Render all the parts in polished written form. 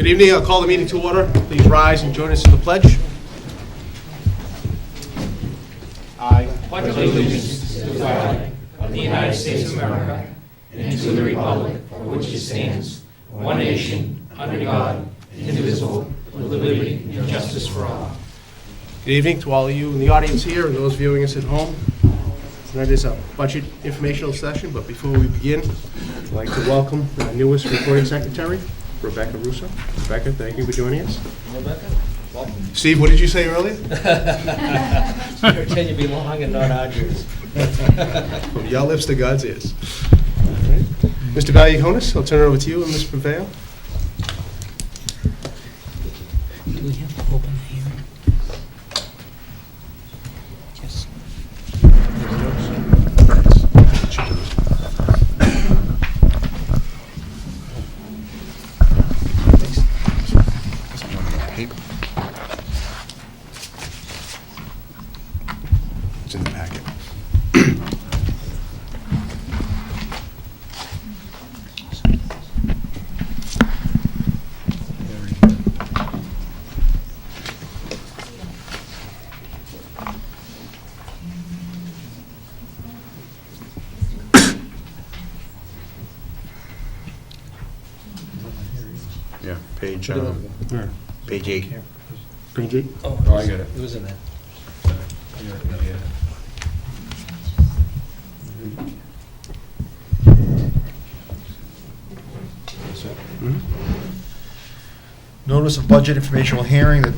Good evening. I'll call the meeting to order. Please rise and join us in the pledge. I pledge allegiance to the flag of the United States of America and to the republic for which it stands, one nation, under God, indivisible, with liberty and justice for all. Good evening to all of you in the audience here and those viewing us at home. Tonight is a budget informational session, but before we begin, I'd like to welcome our newest recording secretary, Rebecca Russo. Rebecca, thank you for joining us. Rebecca, welcome. Steve, what did you say earlier? Pretend you be long and not arduous. From your lips to God's ears. All right. Mr. Valiakonis, I'll turn it over to you and Ms. Paveo. Do we have to open the hearing? Yes. It's in the packet. Yeah, page 8. Page 8. Oh, I got it. It was in there. Notice of budget informational hearing. The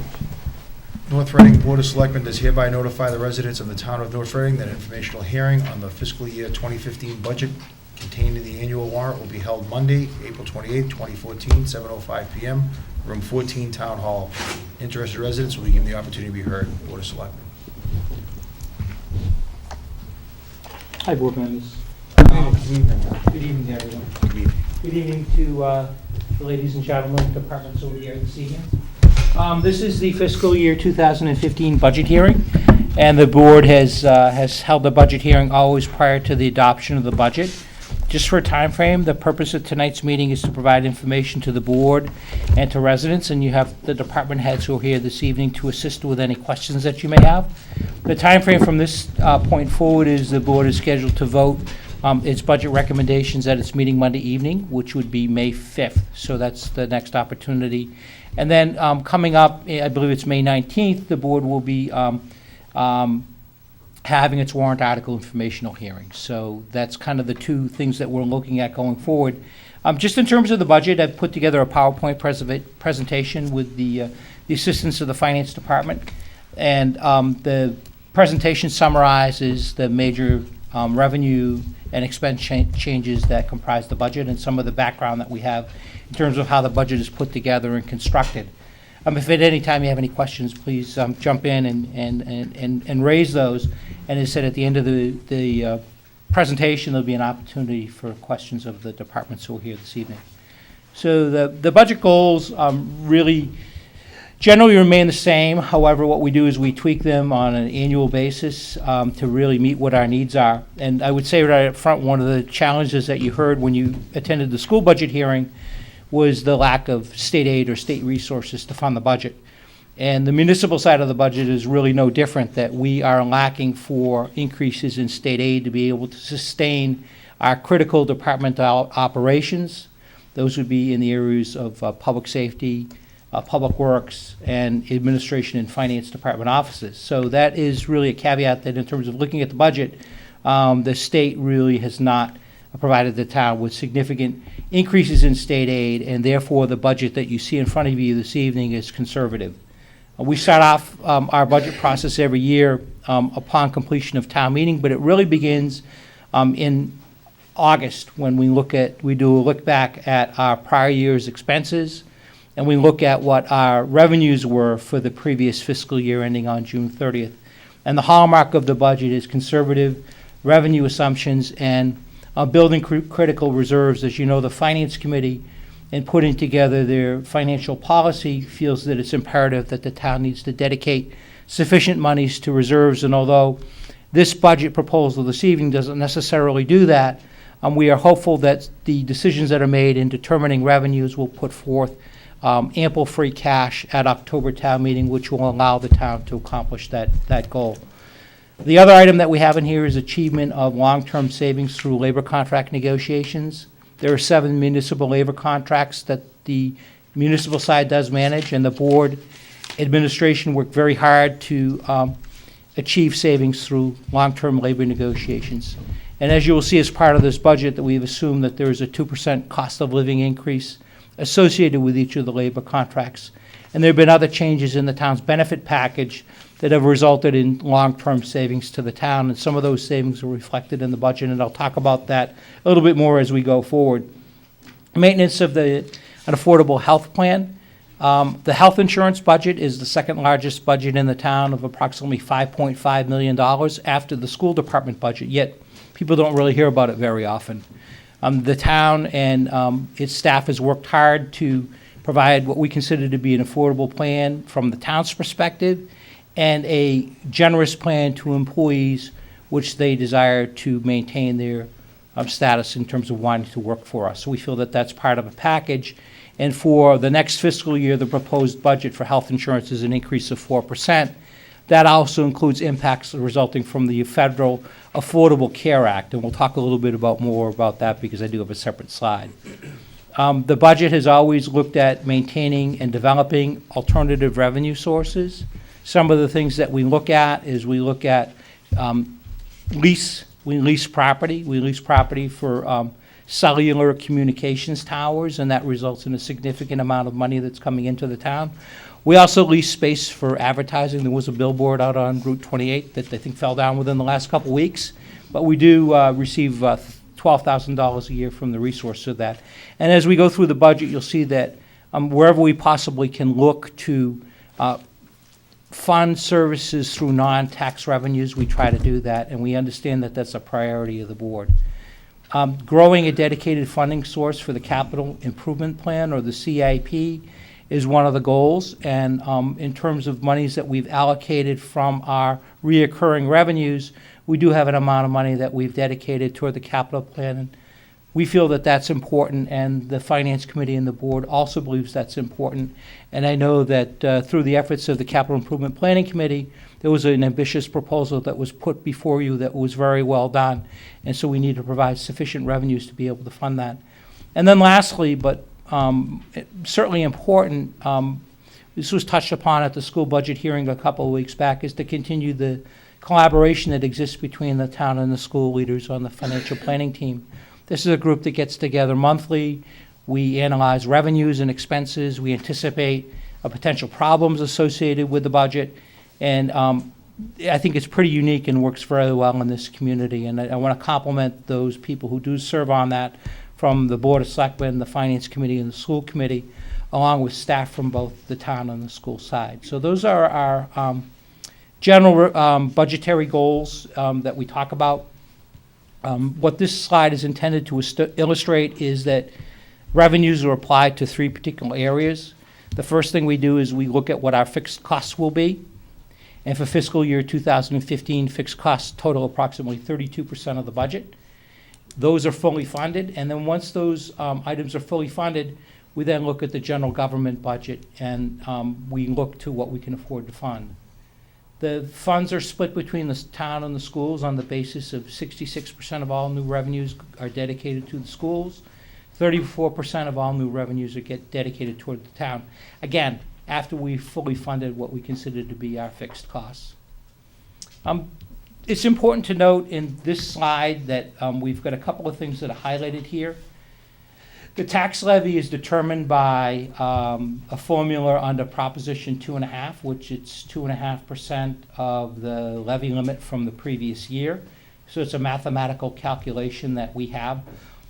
North Reading Board of Selectmen does hereby notify the residents of the town of North Reading that an informational hearing on the fiscal year 2015 budget contained in the annual warrant will be held Monday, April 28, 2014, 7:05 p.m., room 14, Town Hall. Interested residents will be given the opportunity to be heard. Board of Selectmen. Hi, board members. Good evening, everyone. Good evening to the ladies and gentlemen, departments over here this evening. This is the fiscal year 2015 budget hearing, and the board has held the budget hearing always prior to the adoption of the budget. Just for a time frame, the purpose of tonight's meeting is to provide information to the board and to residents, and you have the department heads who are here this evening to assist with any questions that you may have. The time frame from this point forward is the board is scheduled to vote its budget recommendations at its meeting Monday evening, which would be May 5th. So that's the next opportunity. And then coming up, I believe it's May 19th, the board will be having its warrant article informational hearing. So that's kind of the two things that we're looking at going forward. Just in terms of the budget, I've put together a PowerPoint presentation with the assistance of the Finance Department. And the presentation summarizes the major revenue and expense changes that comprise the budget and some of the background that we have in terms of how the budget is put together and constructed. If at any time you have any questions, please jump in and raise those. And as I said, at the end of the presentation, there'll be an opportunity for questions of the departments who are here this evening. So the budget goals really generally remain the same. However, what we do is we tweak them on an annual basis to really meet what our needs are. And I would say right up front, one of the challenges that you heard when you attended the school budget hearing was the lack of state aid or state resources to fund the budget. And the municipal side of the budget is really no different, that we are lacking for increases in state aid to be able to sustain our critical departmental operations. Those would be in the areas of public safety, public works, and administration and finance department offices. So that is really a caveat that in terms of looking at the budget, the state really has not provided the town with significant increases in state aid, and therefore the budget that you see in front of you this evening is conservative. We start off our budget process every year upon completion of town meeting, but it really begins in August when we do a look back at our prior year's expenses, and we look at what our revenues were for the previous fiscal year ending on June 30th. And the hallmark of the budget is conservative revenue assumptions and building critical reserves. As you know, the Finance Committee, in putting together their financial policy, feels that it's imperative that the town needs to dedicate sufficient monies to reserves. And although this budget proposal this evening doesn't necessarily do that, we are hopeful that the decisions that are made in determining revenues will put forth ample free cash at October town meeting, which will allow the town to accomplish that goal. The other item that we have in here is achievement of long-term savings through labor contract negotiations. There are 7 municipal labor contracts that the municipal side does manage, and the board administration worked very hard to achieve savings through long-term labor negotiations. And as you will see as part of this budget, that we've assumed that there is a 2% cost of living increase associated with each of the labor contracts. And there have been other changes in the town's benefit package that have resulted in long-term savings to the town, and some of those savings are reflected in the budget, and I'll talk about that a little bit more as we go forward. Maintenance of an affordable health plan. The health insurance budget is the second largest budget in the town of approximately $5.5 million after the school department budget, yet people don't really hear about it very often. The town and its staff has worked hard to provide what we consider to be an affordable plan from the town's perspective and a generous plan to employees which they desire to maintain their status in terms of wanting to work for us. So we feel that that's part of a package. And for the next fiscal year, the proposed budget for health insurance is an increase of 4%. That also includes impacts resulting from the federal Affordable Care Act, and we'll talk a little bit more about that because I do have a separate slide. The budget has always looked at maintaining and developing alternative revenue sources. Some of the things that we look at is we look at lease. We lease property. We lease property for cellular communications towers, and that results in a significant amount of money that's coming into the town. We also lease space for advertising. There was a billboard out on Route 28 that I think fell down within the last couple weeks, but we do receive $12,000 a year from the resource of that. And as we go through the budget, you'll see that wherever we possibly can look to fund services through non-tax revenues, we try to do that, and we understand that that's a priority of the board. Growing a dedicated funding source for the capital improvement plan, or the CIP, is one of the goals. And in terms of monies that we've allocated from our reoccurring revenues, we do have an amount of money that we've dedicated toward the capital plan. And we feel that that's important, and the Finance Committee and the board also believes that's important. And I know that through the efforts of the Capital Improvement Planning Committee, there was an ambitious proposal that was put before you that was very well done. And so we need to provide sufficient revenues to be able to fund that. And then lastly, but certainly important, this was touched upon at the school budget hearing a couple of weeks back, is to continue the collaboration that exists between the town and the school leaders on the financial planning team. This is a group that gets together monthly. We analyze revenues and expenses. We anticipate potential problems associated with the budget. And I think it's pretty unique and works very well in this community. And I want to compliment those people who do serve on that, from the Board of Selectmen, the Finance Committee, and the School Committee, along with staff from both the town and the school side. So those are our general budgetary goals that we talk about. What this slide is intended to illustrate is that revenues are applied to 3 particular areas. The first thing we do is we look at what our fixed costs will be. And for fiscal year 2015, fixed costs total approximately 32% of the budget. Those are fully funded, and then once those items are fully funded, we then look at the general government budget, and we look to what we can afford to fund. The funds are split between the town and the schools on the basis of 66% of all new revenues are dedicated to the schools, 34% of all new revenues are dedicated toward the town. Again, after we've fully funded what we consider to be our fixed costs. It's important to note in this slide that we've got a couple of things that are highlighted here. The tax levy is determined by a formula under Proposition 2.5, which it's 2.5% of the levy limit from the previous year. So it's a mathematical calculation that we have.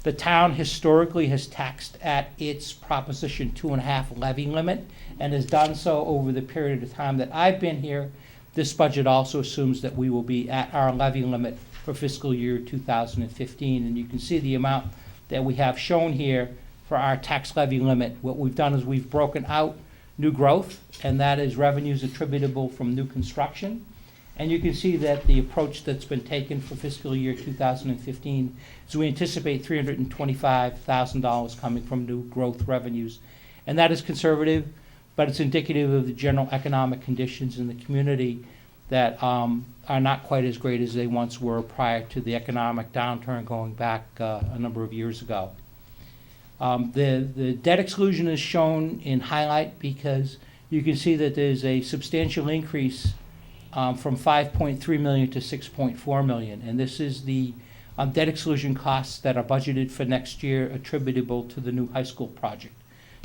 The town historically has taxed at its Proposition 2.5 levy limit and has done so over the period of time that I've been here. This budget also assumes that we will be at our levy limit for fiscal year 2015. And you can see the amount that we have shown here for our tax levy limit. What we've done is we've broken out new growth, and that is revenues attributable from new construction. And you can see that the approach that's been taken for fiscal year 2015 is we anticipate $325,000 coming from new growth revenues. And that is conservative, but it's indicative of the general economic conditions in the community that are not quite as great as they once were prior to the economic downturn going back a number of years ago. The debt exclusion is shown in highlight because you can see that there's a substantial increase from 5.3 million to 6.4 million. And this is the debt exclusion costs that are budgeted for next year attributable to the new high school project.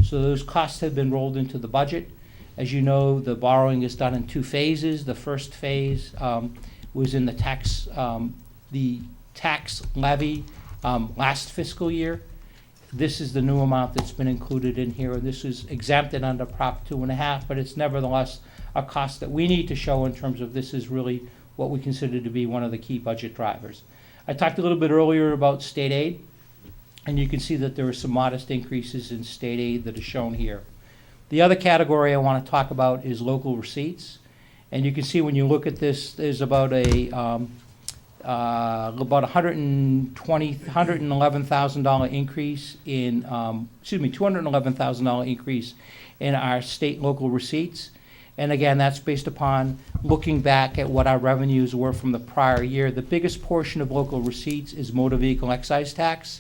So those costs have been rolled into the budget. As you know, the borrowing is done in 2 phases. The first phase was in the tax levy last fiscal year. This is the new amount that's been included in here, and this is exempted under Prop 2.5, but it's nevertheless a cost that we need to show in terms of this is really what we consider to be one of the key budget drivers. I talked a little bit earlier about state aid, and you can see that there are some modest increases in state aid that are shown here. The other category I want to talk about is local receipts, and you can see when you look at this, there's about $111,000 increase in, $211,000 increase in our state and local receipts. And again, that's based upon looking back at what our revenues were from the prior year. The biggest portion of local receipts is motor vehicle excise tax,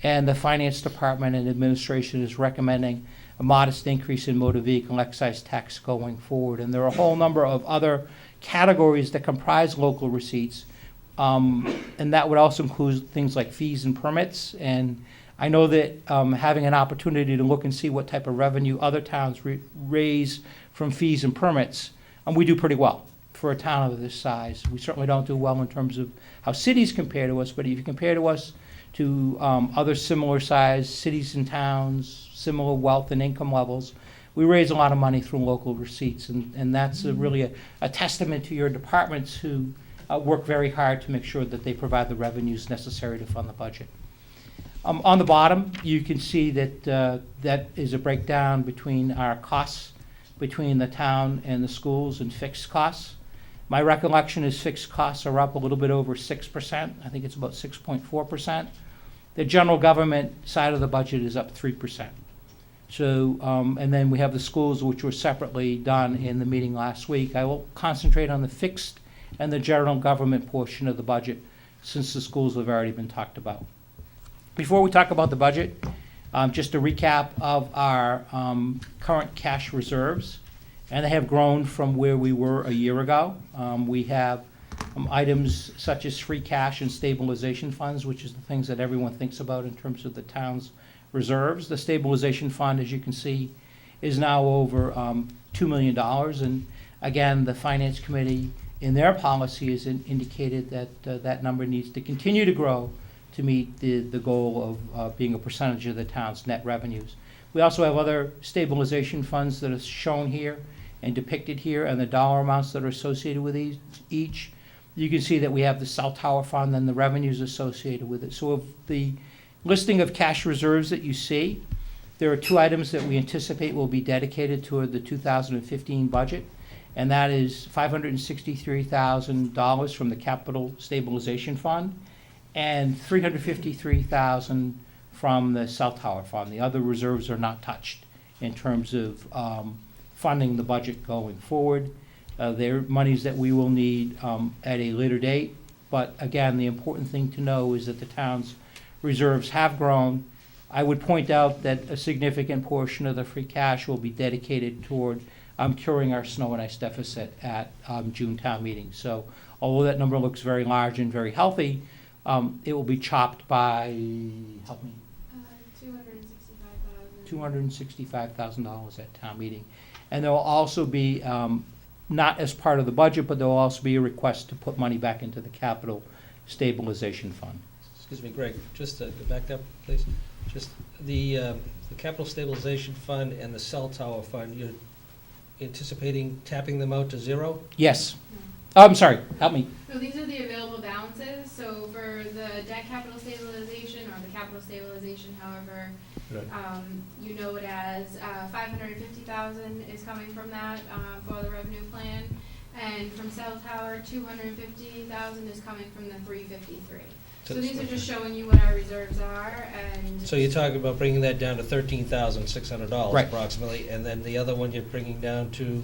and the finance department and administration is recommending a modest increase in motor vehicle excise tax going forward. And there are a whole number of other categories that comprise local receipts. And that would also include things like fees and permits. And I know that having an opportunity to look and see what type of revenue other towns raise from fees and permits, we do pretty well for a town of this size. We certainly don't do well in terms of how cities compare to us, but if you compare to us to other similar sized cities and towns, similar wealth and income levels, we raise a lot of money through local receipts. And that's really a testament to your departments who work very hard to make sure that they provide the revenues necessary to fund the budget. On the bottom, you can see that that is a breakdown between our costs between the town and the schools and fixed costs. My recollection is fixed costs are up a little bit over 6%. I think it's about 6.4%. The general government side of the budget is up 3%. So, and then we have the schools, which were separately done in the meeting last week. I will concentrate on the fixed and the general government portion of the budget, since the schools have already been talked about. Before we talk about the budget, just a recap of our current cash reserves, and they have grown from where we were a year ago. We have items such as free cash and stabilization funds, which is the things that everyone thinks about in terms of the town's reserves. The stabilization fund, as you can see, is now over $2 million, and again, the Finance Committee in their policy has indicated that that number needs to continue to grow to meet the goal of being a percentage of the town's net revenues. We also have other stabilization funds that are shown here and depicted here, and the dollar amounts that are associated with each. You can see that we have the cell tower fund and the revenues associated with it. So of the listing of cash reserves that you see, there are 2 items that we anticipate will be dedicated toward the 2015 budget, and that is $563,000 from the Capital Stabilization Fund and $353,000 from the cell tower fund. The other reserves are not touched in terms of funding the budget going forward. They're monies that we will need at a later date, but again, the important thing to know is that the town's reserves have grown. I would point out that a significant portion of the free cash will be dedicated toward curing our snow and ice deficit at June town meeting. So although that number looks very large and very healthy, it will be chopped by, help me, $265,000 at town meeting. And there will also be, not as part of the budget, but there will also be a request to put money back into the Capital Stabilization Fund. Excuse me, Greg, just to go back up, please. Just the Capital Stabilization Fund and the cell tower fund, you're anticipating tapping them out to zero? Yes. Oh, I'm sorry, help me. So these are the available balances. So for the debt capital stabilization or the capital stabilization, however, you know it as $550,000 is coming from that for the revenue plan, and from cell tower $250,000 is coming from the 353. So these are just showing you what our reserves are, and So you're talking about bringing that down to $13,600 Right. approximately, and then the other one you're bringing down to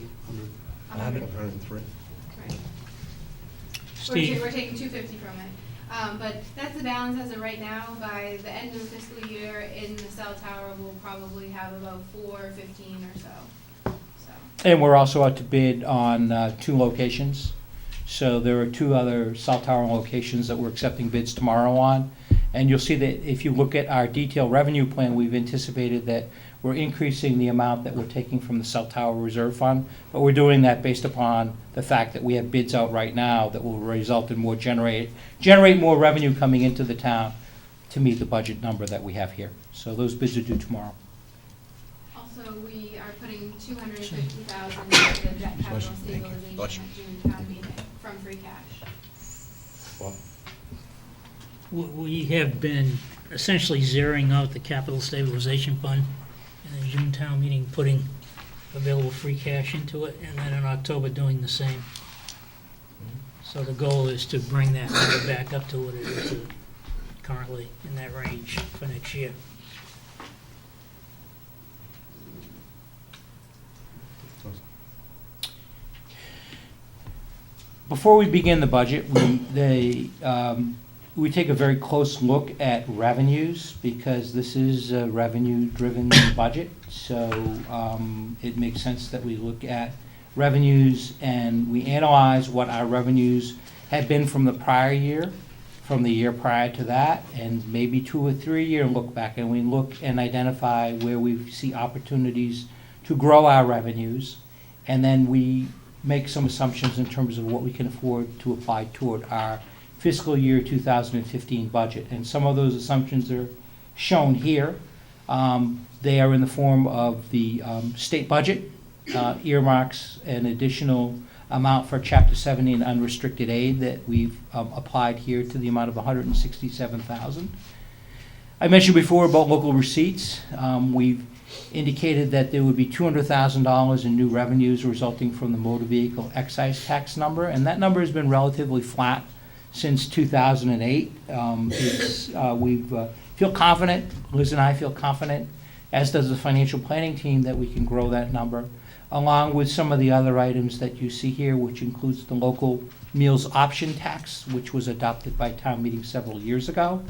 100. 103. right. Steve? We're taking 250 from it. But that's the balance as of right now. By the end of the fiscal year, in the cell tower, we'll probably have about 415 or so. And we're also out to bid on 2 locations. So there are 2 other cell tower locations that we're accepting bids tomorrow on. And you'll see that if you look at our detailed revenue plan, we've anticipated that we're increasing the amount that we're taking from the cell tower reserve fund. But we're doing that based upon the fact that we have bids out right now that will result in more generate more revenue coming into the town to meet the budget number that we have here. So those bids are due tomorrow. Also, we are putting 250,000 into the debt capital stabilization at June town meeting from free cash. We have been essentially zeroing out the capital stabilization fund in the June town meeting, putting available free cash into it, and then in October doing the same. So the goal is to bring that number back up to what it is currently in that range for next year. Before we begin the budget, we take a very close look at revenues because this is a revenue-driven budget. So it makes sense that we look at revenues and we analyze what our revenues have been from the prior year, from the year prior to that, and maybe 2 or 3 year look back. And we look and identify where we see opportunities to grow our revenues. And then we make some assumptions in terms of what we can afford to apply toward our fiscal year 2015 budget. And some of those assumptions are shown here. They are in the form of the state budget, earmarks an additional amount for Chapter 70 and unrestricted aid that we've applied here to the amount of $167,000. I mentioned before about local receipts. We've indicated that there would be $200,000 in new revenues resulting from the motor vehicle excise tax number, and that number has been relatively flat since 2008. We feel confident, Liz and I feel confident, as does the financial planning team, that we can grow that number, along with some of the other items that you see here, which includes the local meals option tax, which was adopted by town meeting several years ago,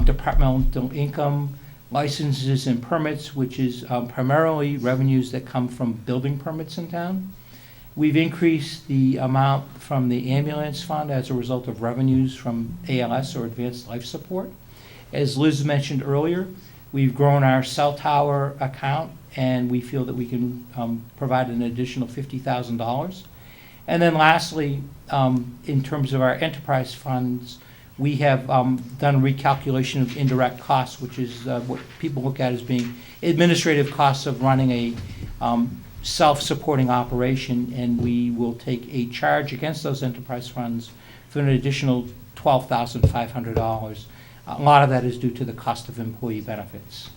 departmental income, licenses and permits, which is primarily revenues that come from building permits in town. We've increased the amount from the ambulance fund as a result of revenues from ALS, or advanced life support. As Liz mentioned earlier, we've grown our cell tower account, and we feel that we can provide an additional $50,000. And then lastly, in terms of our enterprise funds, we have done a recalculation of indirect costs, which is what people look at as being administrative costs of running a self-supporting operation, and we will take a charge against those enterprise funds for an additional $12,500. A lot of that is due to the cost of employee benefits.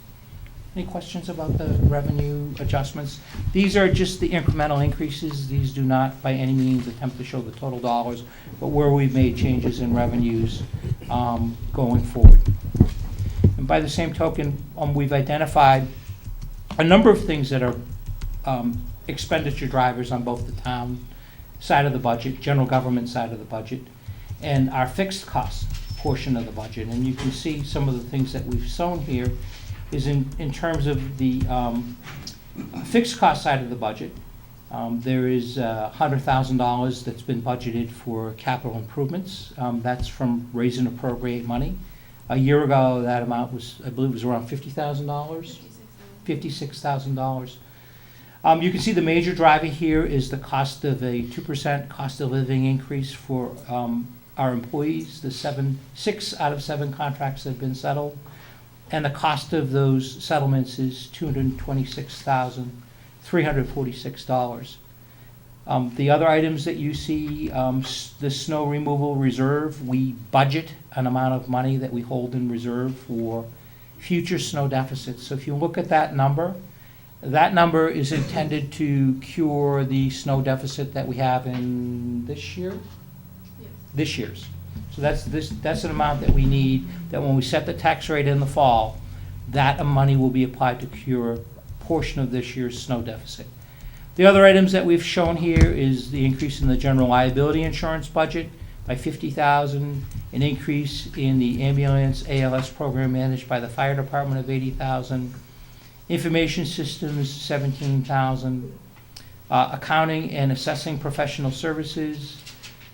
Any questions about the revenue adjustments? These are just the incremental increases. These do not by any means attempt to show the total dollars, but where we've made changes in revenues going forward. And by the same token, we've identified a number of things that are expenditure drivers on both the town side of the budget, general government side of the budget, and our fixed cost portion of the budget. And you can see some of the things that we've shown here is in terms of the fixed cost side of the budget. There is $100,000 that's been budgeted for capital improvements. That's from raise and appropriate money. A year ago, that amount was, I believe, was around $50,000, $56,000. You can see the major driver here is the cost of a 2% cost of living increase for our employees. The 6 out of 7 contracts have been settled, and the cost of those settlements is $226,346. The other items that you see, the snow removal reserve, we budget an amount of money that we hold in reserve for future snow deficits. So if you look at that number is intended to cure the snow deficit that we have in this year? Yes. This year's. So that's an amount that we need, that when we set the tax rate in the fall, that money will be applied to cure a portion of this year's snow deficit. The other items that we've shown here is the increase in the general liability insurance budget by $50,000, an increase in the ambulance ALS program managed by the fire department of $80,000, information systems $17,000, accounting and assessing professional services,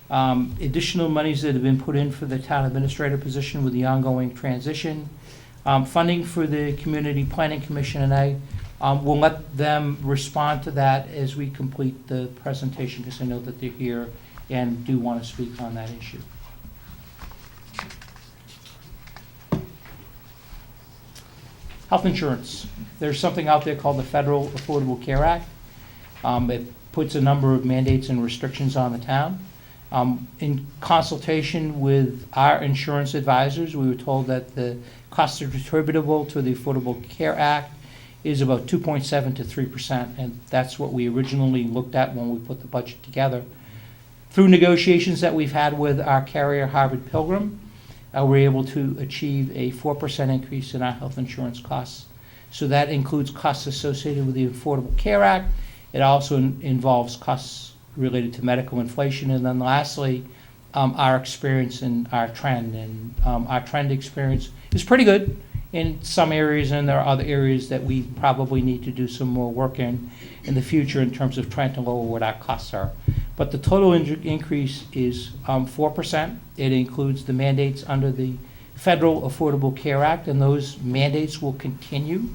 additional monies that have been put in for the town administrator position with the ongoing transition, funding for the Community Planning Commission, and I will let them respond to that as we complete the presentation, because I know that they're here and do want to speak on that issue. Health insurance. There's something out there called the Federal Affordable Care Act. It puts a number of mandates and restrictions on the town. In consultation with our insurance advisors, we were told that the costs attributable to the Affordable Care Act is about 2.7 to 3%, and that's what we originally looked at when we put the budget together. Through negotiations that we've had with our carrier, Harvard Pilgrim, we're able to achieve a 4% increase in our health insurance costs. So that includes costs associated with the Affordable Care Act. It also involves costs related to medical inflation. And then lastly, our experience and our trend. And our trend experience is pretty good in some areas, and there are other areas that we probably need to do some more work in the future in terms of trying to lower what our costs are. But the total increase is 4%. It includes the mandates under the Federal Affordable Care Act, and those mandates will continue.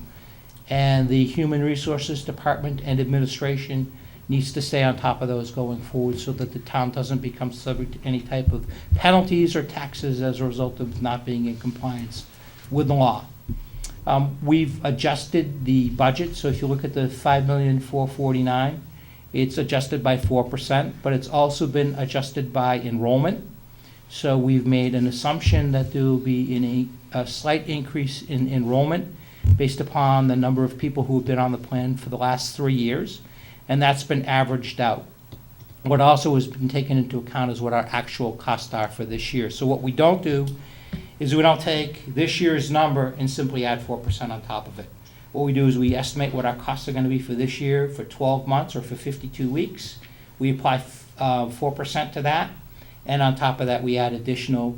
And the Human Resources Department and administration needs to stay on top of those going forward so that the town doesn't become subject to any type of penalties or taxes as a result of not being in compliance with the law. We've adjusted the budget, so if you look at the $5,449,000, it's adjusted by 4%, but it's also been adjusted by enrollment. So we've made an assumption that there will be a slight increase in enrollment based upon the number of people who have been on the plan for the last 3 years, and that's been averaged out. What also has been taken into account is what our actual costs are for this year. So what we don't do is we don't take this year's number and simply add 4% on top of it. What we do is we estimate what our costs are going to be for this year for 12 months or for 52 weeks. We apply 4% to that, and on top of that, we add additional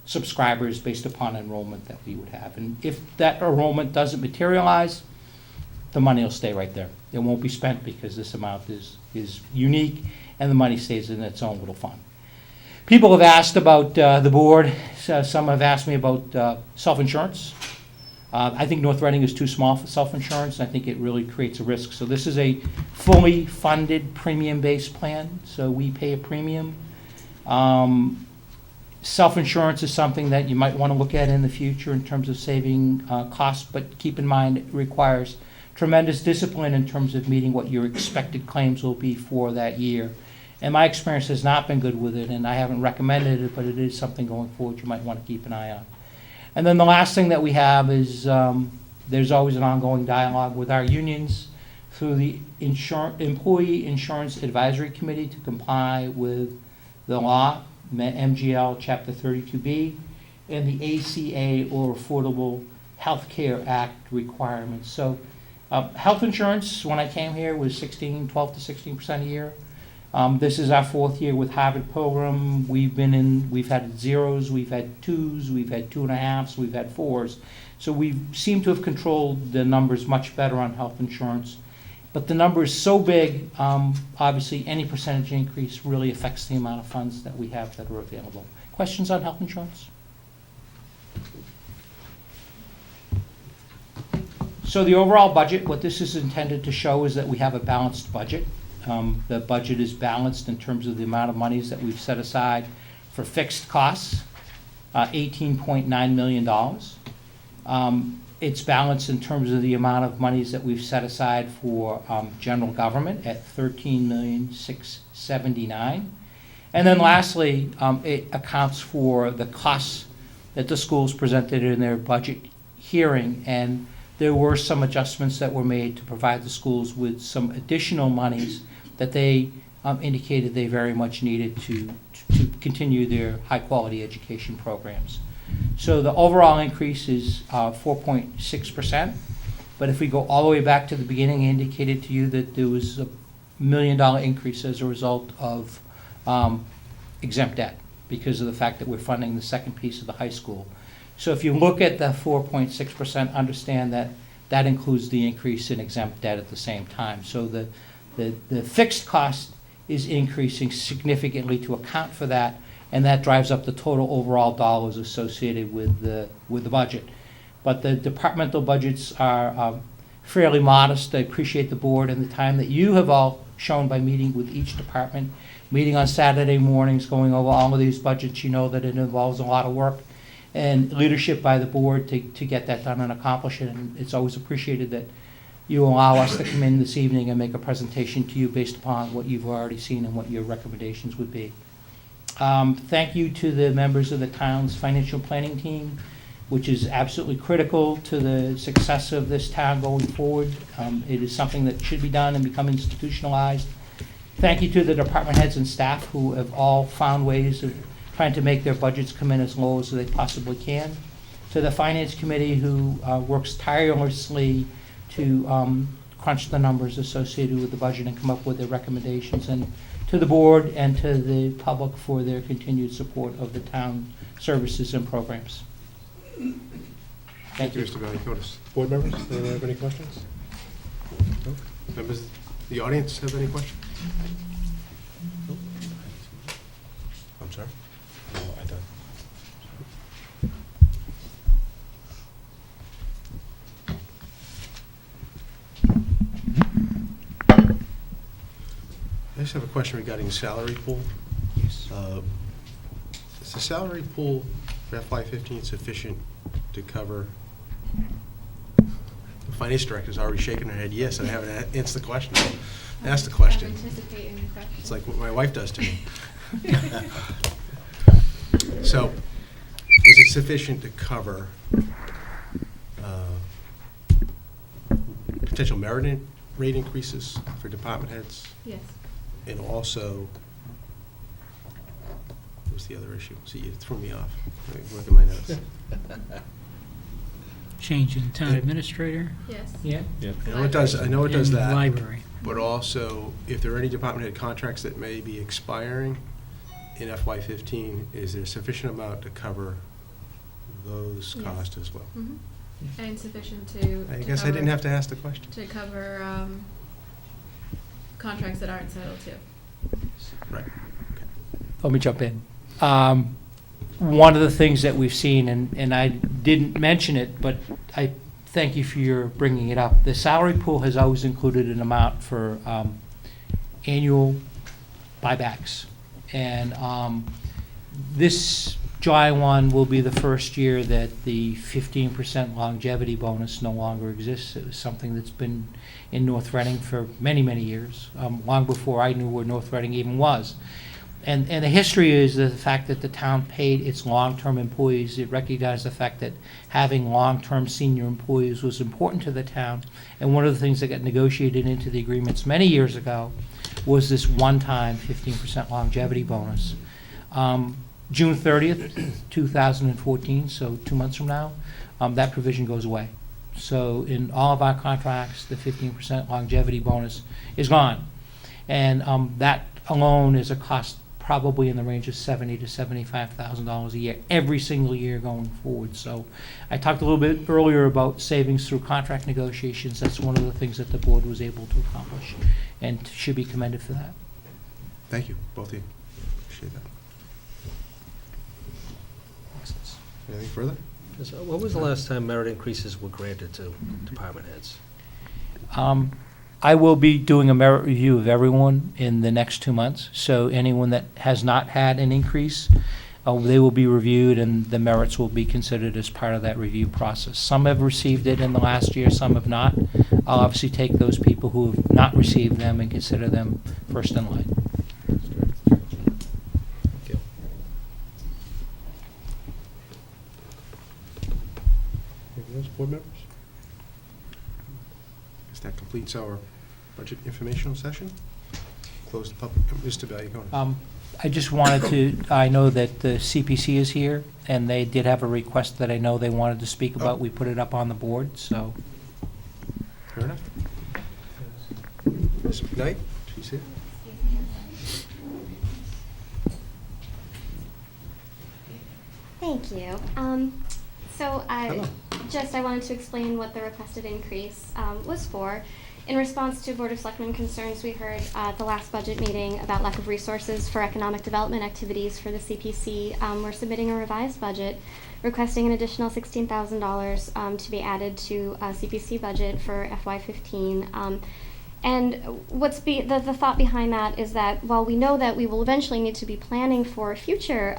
subscribers based upon enrollment that we would have. And if that enrollment doesn't materialize, the money will stay right there. It won't be spent because this amount is unique, and the money stays in its own little fund. People have asked about the board. Some have asked me about self-insurance. I think North Reading is too small for self-insurance, and I think it really creates a risk. So this is a fully funded premium-based plan, so we pay a premium. Self-insurance is something that you might want to look at in the future in terms of saving costs, but keep in mind it requires tremendous discipline in terms of meeting what your expected claims will be for that year. And my experience has not been good with it, and I haven't recommended it, but it is something going forward you might want to keep an eye on. And then the last thing that we have is there's always an ongoing dialogue with our unions through the Employee Insurance Advisory Committee to comply with the law, MGL Chapter 32B, and the ACA or Affordable Health Care Act requirements. So health insurance, when I came here, was 12 to 16% a year. This is our 4th year with Harvard Pilgrim. We've had zeros, we've had 2s, we've had 2.5s, we've had 4s. So we seem to have controlled the numbers much better on health insurance. But the number is so big, obviously any percentage increase really affects the amount of funds that we have that are available. Questions on health insurance? So the overall budget, what this is intended to show is that we have a balanced budget. The budget is balanced in terms of the amount of monies that we've set aside for fixed costs, $18.9 million. It's balanced in terms of the amount of monies that we've set aside for general government at $13,679,000. And then lastly, it accounts for the costs that the schools presented in their budget hearing, and there were some adjustments that were made to provide the schools with some additional monies that they indicated they very much needed to continue their high-quality education programs. So the overall increase is 4.6%. But if we go all the way back to the beginning, I indicated to you that there was $1 million increase as a result of exempt debt because of the fact that we're funding the second piece of the high school. So if you look at the 4.6%, understand that that includes the increase in exempt debt at the same time. So the fixed cost is increasing significantly to account for that, and that drives up the total overall dollars associated with the budget. But the departmental budgets are fairly modest. I appreciate the board and the time that you have all shown by meeting with each department, meeting on Saturday mornings, going over all of these budgets. You know that it involves a lot of work and leadership by the board to get that done and accomplish it. And it's always appreciated that you allow us to come in this evening and make a presentation to you based upon what you've already seen and what your recommendations would be. Thank you to the members of the town's financial planning team, which is absolutely critical to the success of this town going forward. It is something that should be done and become institutionalized. Thank you to the department heads and staff who have all found ways of trying to make their budgets come in as low as they possibly can. To the finance committee who works tirelessly to crunch the numbers associated with the budget and come up with their recommendations, and to the board and to the public for their continued support of the town services and programs. Thank you, Mr. Valiakonis. Board members, anyone have any questions? No? Members of the audience have any questions? No? I'm sorry? No, I don't. I just have a question regarding salary pool. Yes. Is the salary pool for FY15 sufficient to cover? The finance director's already shaking her head yes, and I haven't answered the question. Asked the question. I'm anticipating the question. It's like what my wife does to me. So, is it sufficient to cover potential merit rate increases for department heads? Yes. And also, what was the other issue? See, you threw me off. Let me look at my notes. Change in town administrator Yes. yet? I know it does, And that. library. But also, if there are any department head contracts that may be expiring in FY15, is there sufficient amount to cover those Yes. costs as well? Mhm. And sufficient to. I to guess I didn't cover- have to ask the question. To cover contracts that aren't settled too. Right. Let me jump in. One of the things that we've seen, and I didn't mention it, but I thank you for your bringing it up. The salary pool has always included an amount for annual buybacks. And this July 1 will be the first year that the 15% longevity bonus no longer exists. It was something that's been in North Reading for many, many years, long before I knew where North Reading even was. And the history is the fact that the town paid its long-term employees. It recognized the fact that having long-term senior employees was important to the town. And one of the things that got negotiated into the agreements many years ago was this one-time 15% longevity bonus. June 30th, 2014, so 2 months from now, that provision goes away. So in all of our contracts, the 15% longevity bonus is gone. And that alone is a cost probably in the range of $70,000 to $75,000 a year, every single year going forward. So I talked a little bit earlier about savings through contract negotiations. That's one of the things that the board was able to accomplish and should be commended for that. Thank you, both of you. Appreciate that. Anything further? So when was the last time merit increases were granted to department heads? I will be doing a merit review of everyone in the next 2 months. So anyone that has not had an increase, they will be reviewed and the merits will be considered as part of that review process. Some have received it in the last year, some have not. I'll obviously take those people who have not received them and consider them first in line. Thank you. Anything else, board members? Guess that completes our budget informational session. Close the public, Mr. Valiakonis. I just wanted to, I know that the CPC is here, and they did have a request that I know they wanted to speak about. We put it up on the board, so. Fair enough. Ms. McKnight, she's here. Thank you. Hello. I wanted to explain what the requested increase was for. In response to Board of Selectmen concerns we heard at the last budget meeting about lack of resources for economic development activities for the CPC, we're submitting a revised budget requesting an additional $16,000 to be added to CPC budget for FY15. And the thought behind that is that while we know that we will eventually need to be planning for future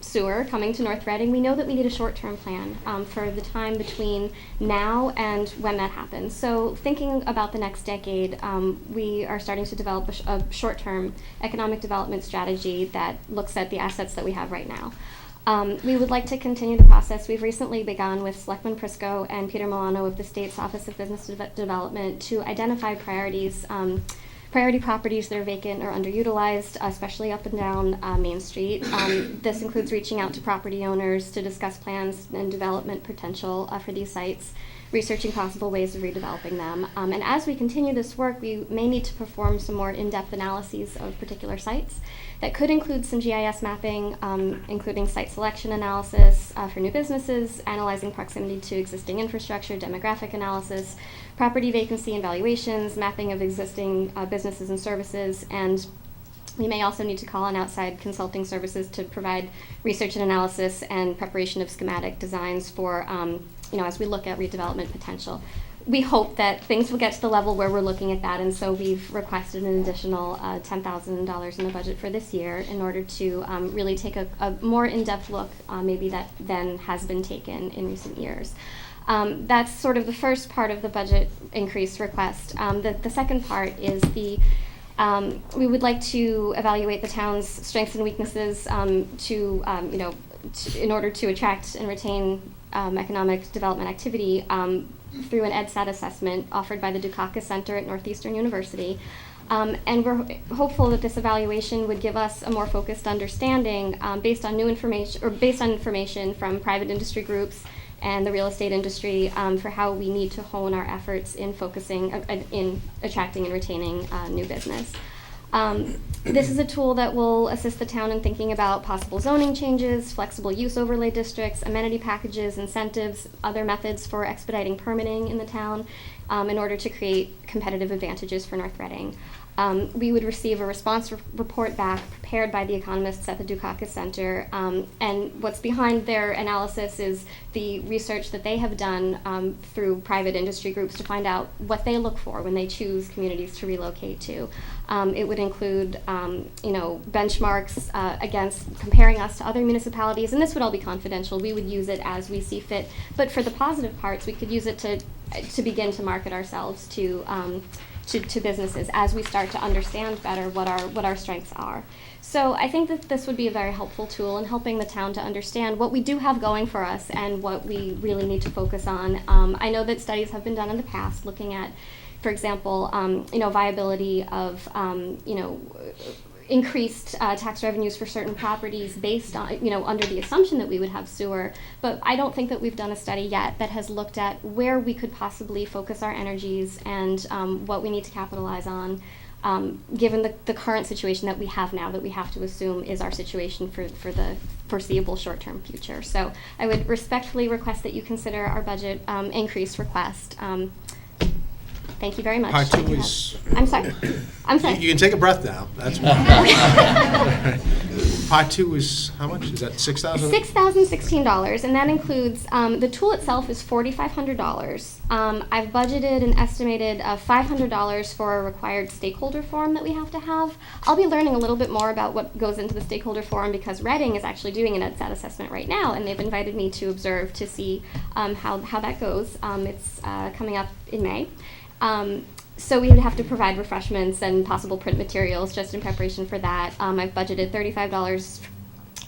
sewer coming to North Reading, we know that we need a short-term plan for the time between now and when that happens. So thinking about the next decade, we are starting to develop a short-term economic development strategy that looks at the assets that we have right now. We would like to continue the process. We've recently begun with Selectman Prisco and Peter Milano of the state's Office of Business Development to identify priority properties that are vacant or underutilized, especially up and down Main Street. This includes reaching out to property owners to discuss plans and development potential for these sites, researching possible ways of redeveloping them. And as we continue this work, we may need to perform some more in-depth analyses of particular sites. That could include some GIS mapping, including site selection analysis for new businesses, analyzing proximity to existing infrastructure, demographic analysis, property vacancy and valuations, mapping of existing businesses and services, and we may also need to call on outside consulting services to provide research and analysis and preparation of schematic designs for, as we look at redevelopment potential. We hope that things will get to the level where we're looking at that, and so we've requested an additional $10,000 in the budget for this year in order to really take a more in-depth look, maybe than has been taken in recent years. That's sort of the first part of the budget increase request. The second part is we would like to evaluate the town's strengths and weaknesses in order to attract and retain economic development activity through an EdSat assessment offered by the Dukakis Center at Northeastern University. And we're hopeful that this evaluation would give us a more focused understanding based on information from private industry groups and the real estate industry for how we need to hone our efforts in focusing in attracting and retaining new business. This is a tool that will assist the town in thinking about possible zoning changes, flexible use overlay districts, amenity packages, incentives, other methods for expediting permitting in the town in order to create competitive advantages for North Reading. We would receive a response report back prepared by the economists at the Dukakis Center, and what's behind their analysis is the research that they have done through private industry groups to find out what they look for when they choose communities to relocate to. It would include, benchmarks against comparing us to other municipalities, and this would all be confidential. We would use it as we see fit, but for the positive parts, we could use it to begin to market ourselves to businesses as we start to understand better what our strengths are. So I think that this would be a very helpful tool in helping the town to understand what we do have going for us and what we really need to focus on. I know that studies have been done in the past looking at, for example, viability of, increased tax revenues for certain properties based on, under the assumption that we would have sewer. But I don't think that we've done a study yet that has looked at where we could possibly focus our energies and what we need to capitalize on, given the current situation that we have now, that we have to assume is our situation for the foreseeable short-term future. So I would respectfully request that you consider our budget increase request. Thank you very much. Part two is... I'm sorry. You can take a breath now. That's one. Part two is how much? Is that $6,000? $6,016, and that includes, the tool itself is $4,500. I've budgeted and estimated $500 for a required stakeholder forum that we have to have. I'll be learning a little bit more about what goes into the stakeholder forum because Reading is actually doing an EdSat assessment right now, and they've invited me to observe to see how that goes. It's coming up in May. So we would have to provide refreshments and possible print materials just in preparation for that. I've budgeted $35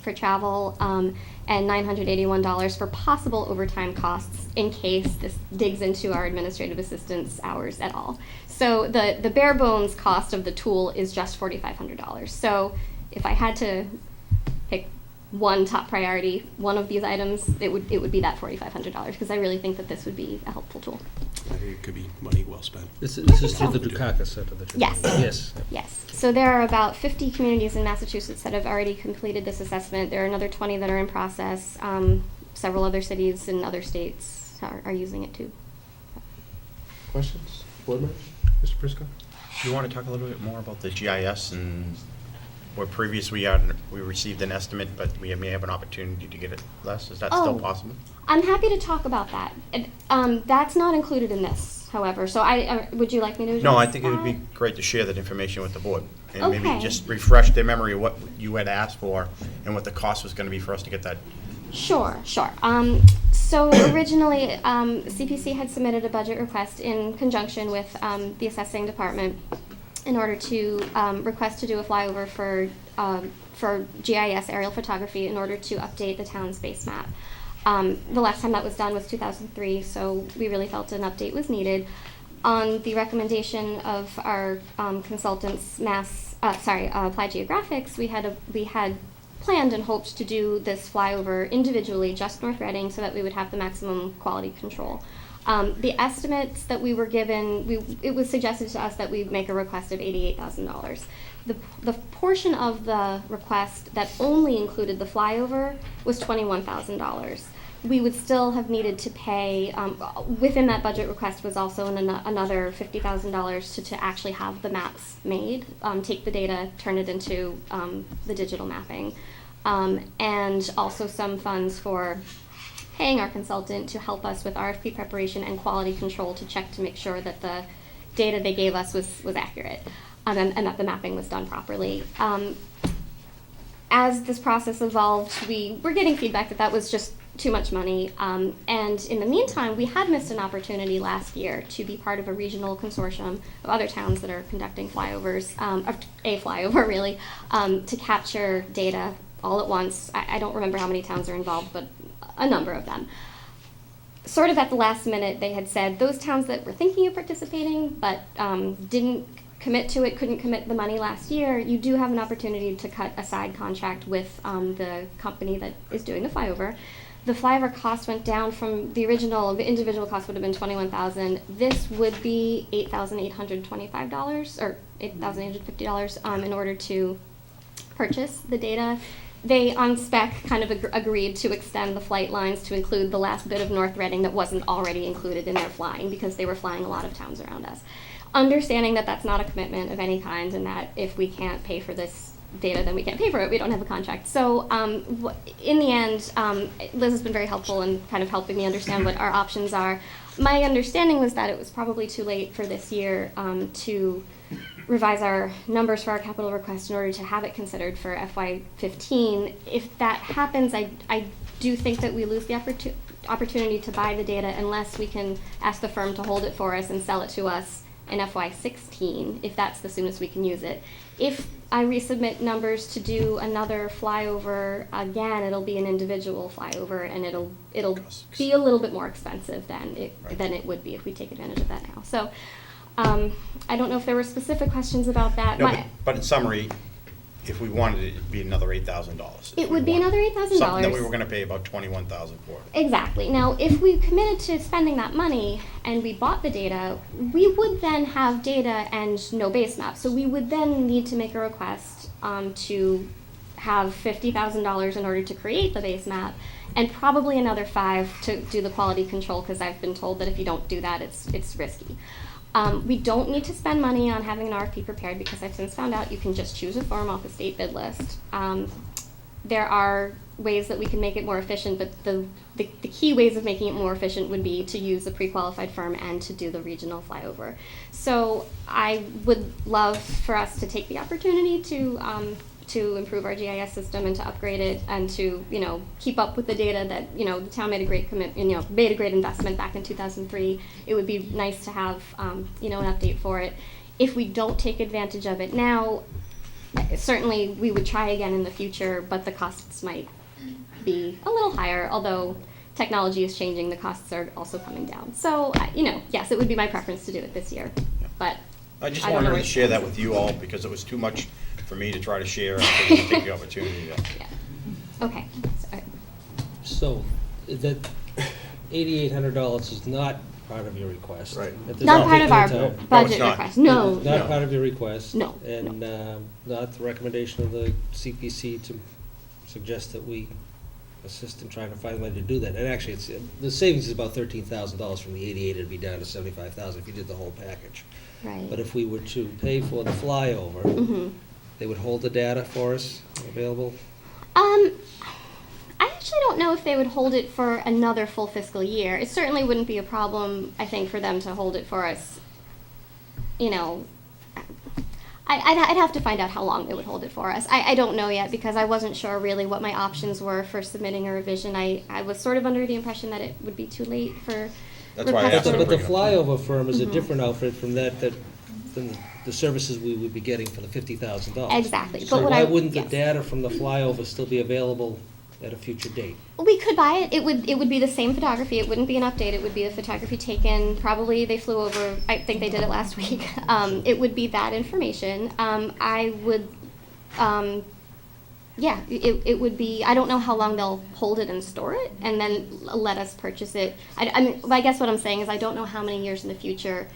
for travel and $981 for possible overtime costs in case this digs into our administrative assistance hours at all. So the bare bones cost of the tool is just $4,500. So if I had to pick one top priority, one of these items, it would be that $4,500, because I really think that this would be a helpful tool. I think it could be money well spent. This is through the Dukakis Center that you're Yes. doing. Yes. Yes. So there are about 50 communities in Massachusetts that have already completed this assessment. There are another 20 that are in process. Several other cities in other states are using it too. Questions? Board members? Mr. Prisco? Do you want to talk a little bit more about the GIS and where previous we received an estimate, but we may have an opportunity to get it less? Is that still possible? I'm happy to talk about that. That's not included in this, however. So would you like me to? No, I address think it would be that? great to share that information with the board. And Okay. maybe just refresh their memory of what you had asked for and what the cost was going to be for us to get that. Sure. So originally, CPC had submitted a budget request in conjunction with the assessing department in order to request to do a flyover for GIS aerial photography in order to update the town's base map. The last time that was done was 2003, so we really felt an update was needed. On the recommendation of our consultants, Applied Geographics, we had planned and hoped to do this flyover individually, just North Reading, so that we would have the maximum quality control. The estimates that we were given, it was suggested to us that we make a request of $88,000. The portion of the request that only included the flyover was $21,000. We would still have needed to pay, within that budget request was also another $50,000 to actually have the maps made, take the data, turn it into the digital mapping, and also some funds for paying our consultant to help us with RFP preparation and quality control to check to make sure that the data they gave us was accurate, and that the mapping was done properly. As this process evolved, we were getting feedback that was just too much money, and in the meantime, we had missed an opportunity last year to be part of a regional consortium of other towns that are conducting flyovers, a flyover really, to capture data all at once. I don't remember how many towns are involved, but a number of them. Sort of at the last minute, they had said those towns that were thinking of participating but didn't commit to it, couldn't commit the money last year, you do have an opportunity to cut a side contract with the company that is doing the flyover. The flyover cost went down from the individual cost would have been $21,000. This would be $8,825 or $8,850 in order to purchase the data. They, on spec, kind of agreed to extend the flight lines to include the last bit of North Reading that wasn't already included in their flying, because they were flying a lot of towns around us. Understanding that that's not a commitment of any kind, and that if we can't pay for this data, then we can't pay for it. We don't have a contract. So in the end, Liz has been very helpful in kind of helping me understand what our options are. My understanding was that it was probably too late for this year to revise our numbers for our capital request in order to have it considered for FY15. If that happens, I do think that we lose the opportunity to buy the data unless we can ask the firm to hold it for us and sell it to us in FY16, if that's the soonest we can use it. If I resubmit numbers to do another flyover again, it'll be an individual flyover, and it'll be a little bit more expensive than it would be if we take advantage of that now. So I don't know if there were specific questions about that. No, but in summary, if we wanted it, it'd be another $8,000. It would be another $8,000. Something that we were going to pay about $21,000 for. Exactly. Now, if we committed to spending that money and we bought the data, we would then have data and no base map. So we would then need to make a request to have $50,000 in order to create the base map, and probably another $5,000 to do the quality control, because I've been told that if you don't do that, it's risky. We don't need to spend money on having an RFP prepared, because I've since found out you can just choose a firm off the state bid list. There are ways that we can make it more efficient, but the key ways of making it more efficient would be to use a pre-qualified firm and to do the regional flyover. So I would love for us to take the opportunity to improve our GIS system and to upgrade it, and to keep up with the data that the town made a great made a great investment back in 2003. It would be nice to have an update for it. If we don't take advantage of it now, certainly we would try again in the future, but the costs might be a little higher. Although technology is changing, the costs are also coming down. So yes, it would be my preference to do it this year, but I just I don't wanted know to if- share that with you all, because it was too much for me to try to share, I think we'll take the opportunity to. Yeah. Okay, sorry. So, that $8,800 is not part of your request? Right. At this Not part of our particular time? budget not. request, no. It's not part of your request? No, And not the recommendation of the CPC to suggest that we assist in trying to find money to do that? And actually, the savings is about $13,000 from the 88, it'd be down to 75,000 if you did the whole package. Right. But if we were to pay for the flyover, Mm-hmm. they would hold the data for us available? I actually don't know if they would hold it for another full fiscal year. It certainly wouldn't be a problem, I think, for them to hold it for us. You know, I'd have to find out how long they would hold it for us. I don't know yet because I wasn't sure really what my options were for submitting a revision. I was sort of under the impression that it would be too late for That's why I asked requests them But to the bring it up. flyover firm is a Mhm. different outfit from than the services we would be getting for the $50,000. Exactly. So But what why I wouldn't the yes. data from the flyover still be available at a future date? We could buy it. It would be the same photography. It wouldn't be an update. It would be the photography taken. Probably they flew over. I think they did it last week. It would be that information. I would. Yeah, it would be. I don't know how long they'll hold it and store it, and then let us purchase it. I mean, I guess what I'm saying is I don't know how many years in the future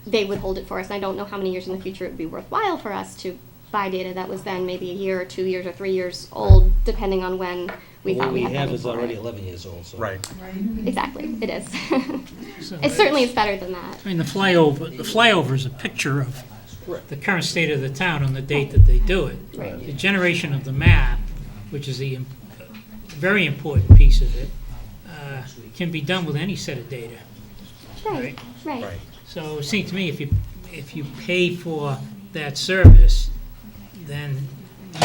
they would hold it for us, and I don't know how many years in the future it would be worthwhile for us to buy data that was then maybe a year or 2 years or 3 years old, depending on when we thought we had What we have money is for already it. 11 years old, so. Right. Exactly, it is. So It certainly is better than that. I mean, the flyover is a picture of the current state of the town on the date that they do it. Right. The generation of the map, which is the very important piece of it, can be done with any set of data. Right, right. Right. So it seems to me if you pay for that service, then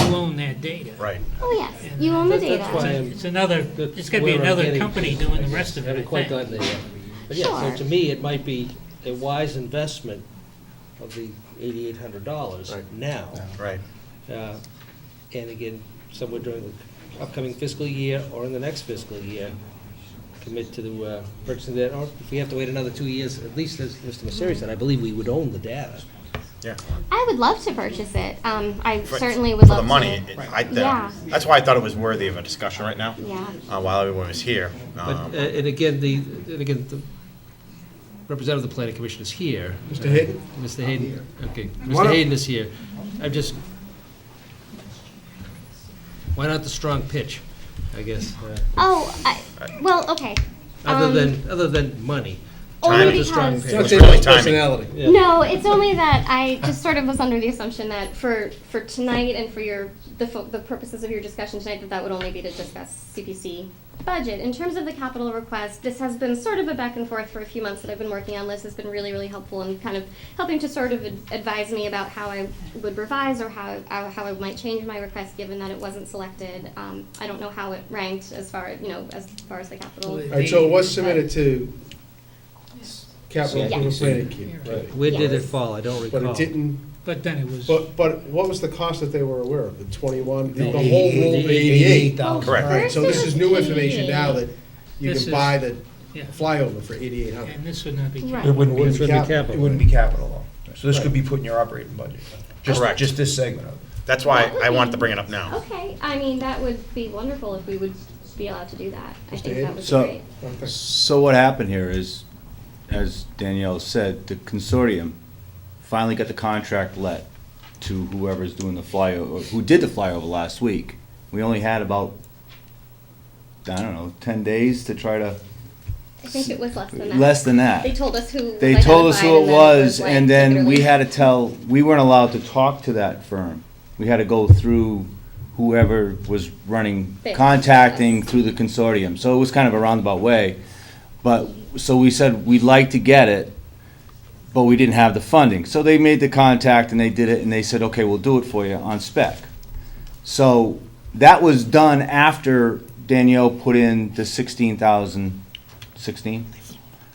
you own that data. Right. Oh, yes, you own the That's why data. I'm- It's another, That's it's gonna be where I'm another getting- company doing the rest of it, I Haven't quite think. gotten there yet. But yeah, so Sure. to me, it might be a wise investment of the $8,800 Right. now. Right. And again, somewhere during the upcoming fiscal year or in the next fiscal year, commit to the purchasing that, or if we have to wait another 2 years, at least as Mr. Messeri said, I believe we would own the data. Yeah. I would love to purchase it. I For- certainly would love to. For the money, Yeah. that's why I thought it was worthy of a discussion right now, Yeah. while everyone was here. But, and again, the representative of the planning commission is here. Mr. Hayden? Mr. Hayden, okay, Why Mr. not- Hayden is here. I'm just, why not the strong pitch, I guess? Oh, well, okay. Other than money. Only Time is a strong because- pitch. It's really timing. Personality. Yeah. No, it's only that I just sort of was under the assumption that for tonight and for the purposes of your discussion tonight, that would only be to discuss CPC budget. In terms of the capital request, this has been sort of a back and forth for a few months that I've been working on. Liz has been really, really helpful in kind of helping to sort of advise me about how I would revise or how I might change my request, given that it wasn't selected. I don't know how it ranked as far as the capital. All right, so it was submitted to capital Yeah. improvement planning, right? Where did it Yes. fall? I don't recall. But it didn't, But then it was, but what was the cost that they were aware of? The 21, the The whole roll, the 88? All Correct. right, so this is new information now that you This can is- buy the yeah, flyover for 8,800. and this would not be. Right. It wouldn't Wouldn't be be capital. capital. It wouldn't be capital, though. So this could be put in your operating budget. Correct. Just this segment of it. That's why I wanted to bring it up now. Okay, I mean, that would be wonderful if we would be allowed to do that. I think that would be So- great. Okay. So what happened here is, as Danielle said, the consortium finally got the contract let to whoever's doing the flyover, who did the flyover last week. We only had about, I don't know, 10 days to try to, I think it was less than that. less than that. They told us who. They was told us who identified, it was, like, and then we literally- had to tell, we weren't allowed to talk to that firm. We had to go through whoever was running, They- contacting yes. through the consortium. So it was kind of a roundabout way. But, so we said, we'd like to get it, but we didn't have the funding. So they made the contact and they did it, and they said, okay, we'll do it for you on spec. So that was done after Danielle put in the 16,000,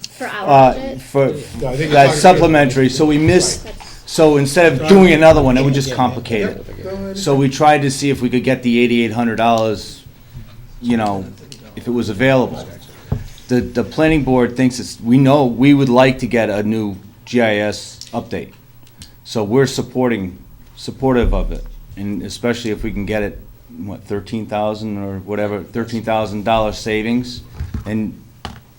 For our budget. for, No, I think you're that talking- supplementary, so we missed, so instead of doing another one, it would just complicate it. Go ahead. So we tried to see if we could get the $8,800, if it was available. The planning board thinks we would like to get a new GIS update. So we're supportive of it. And especially if we can get it, what, 13,000 or whatever, $13,000 savings. And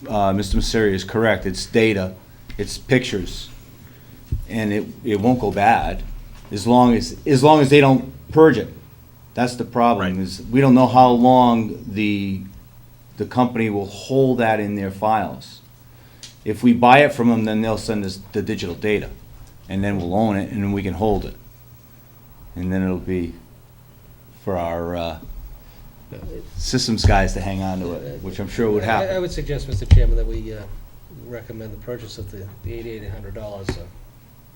Mr. Messeri is correct, it's data, it's pictures. And it won't go bad as long as they don't purge it. That's the problem, Right. is we don't know how long the company will hold that in their files. If we buy it from them, then they'll send us the digital data, and then we'll own it, and then we can hold it. And then it'll be for our systems guys to hang on to it, which I'm sure would I happen. would suggest, Mr. Chairman, that we recommend the purchase of the $8,800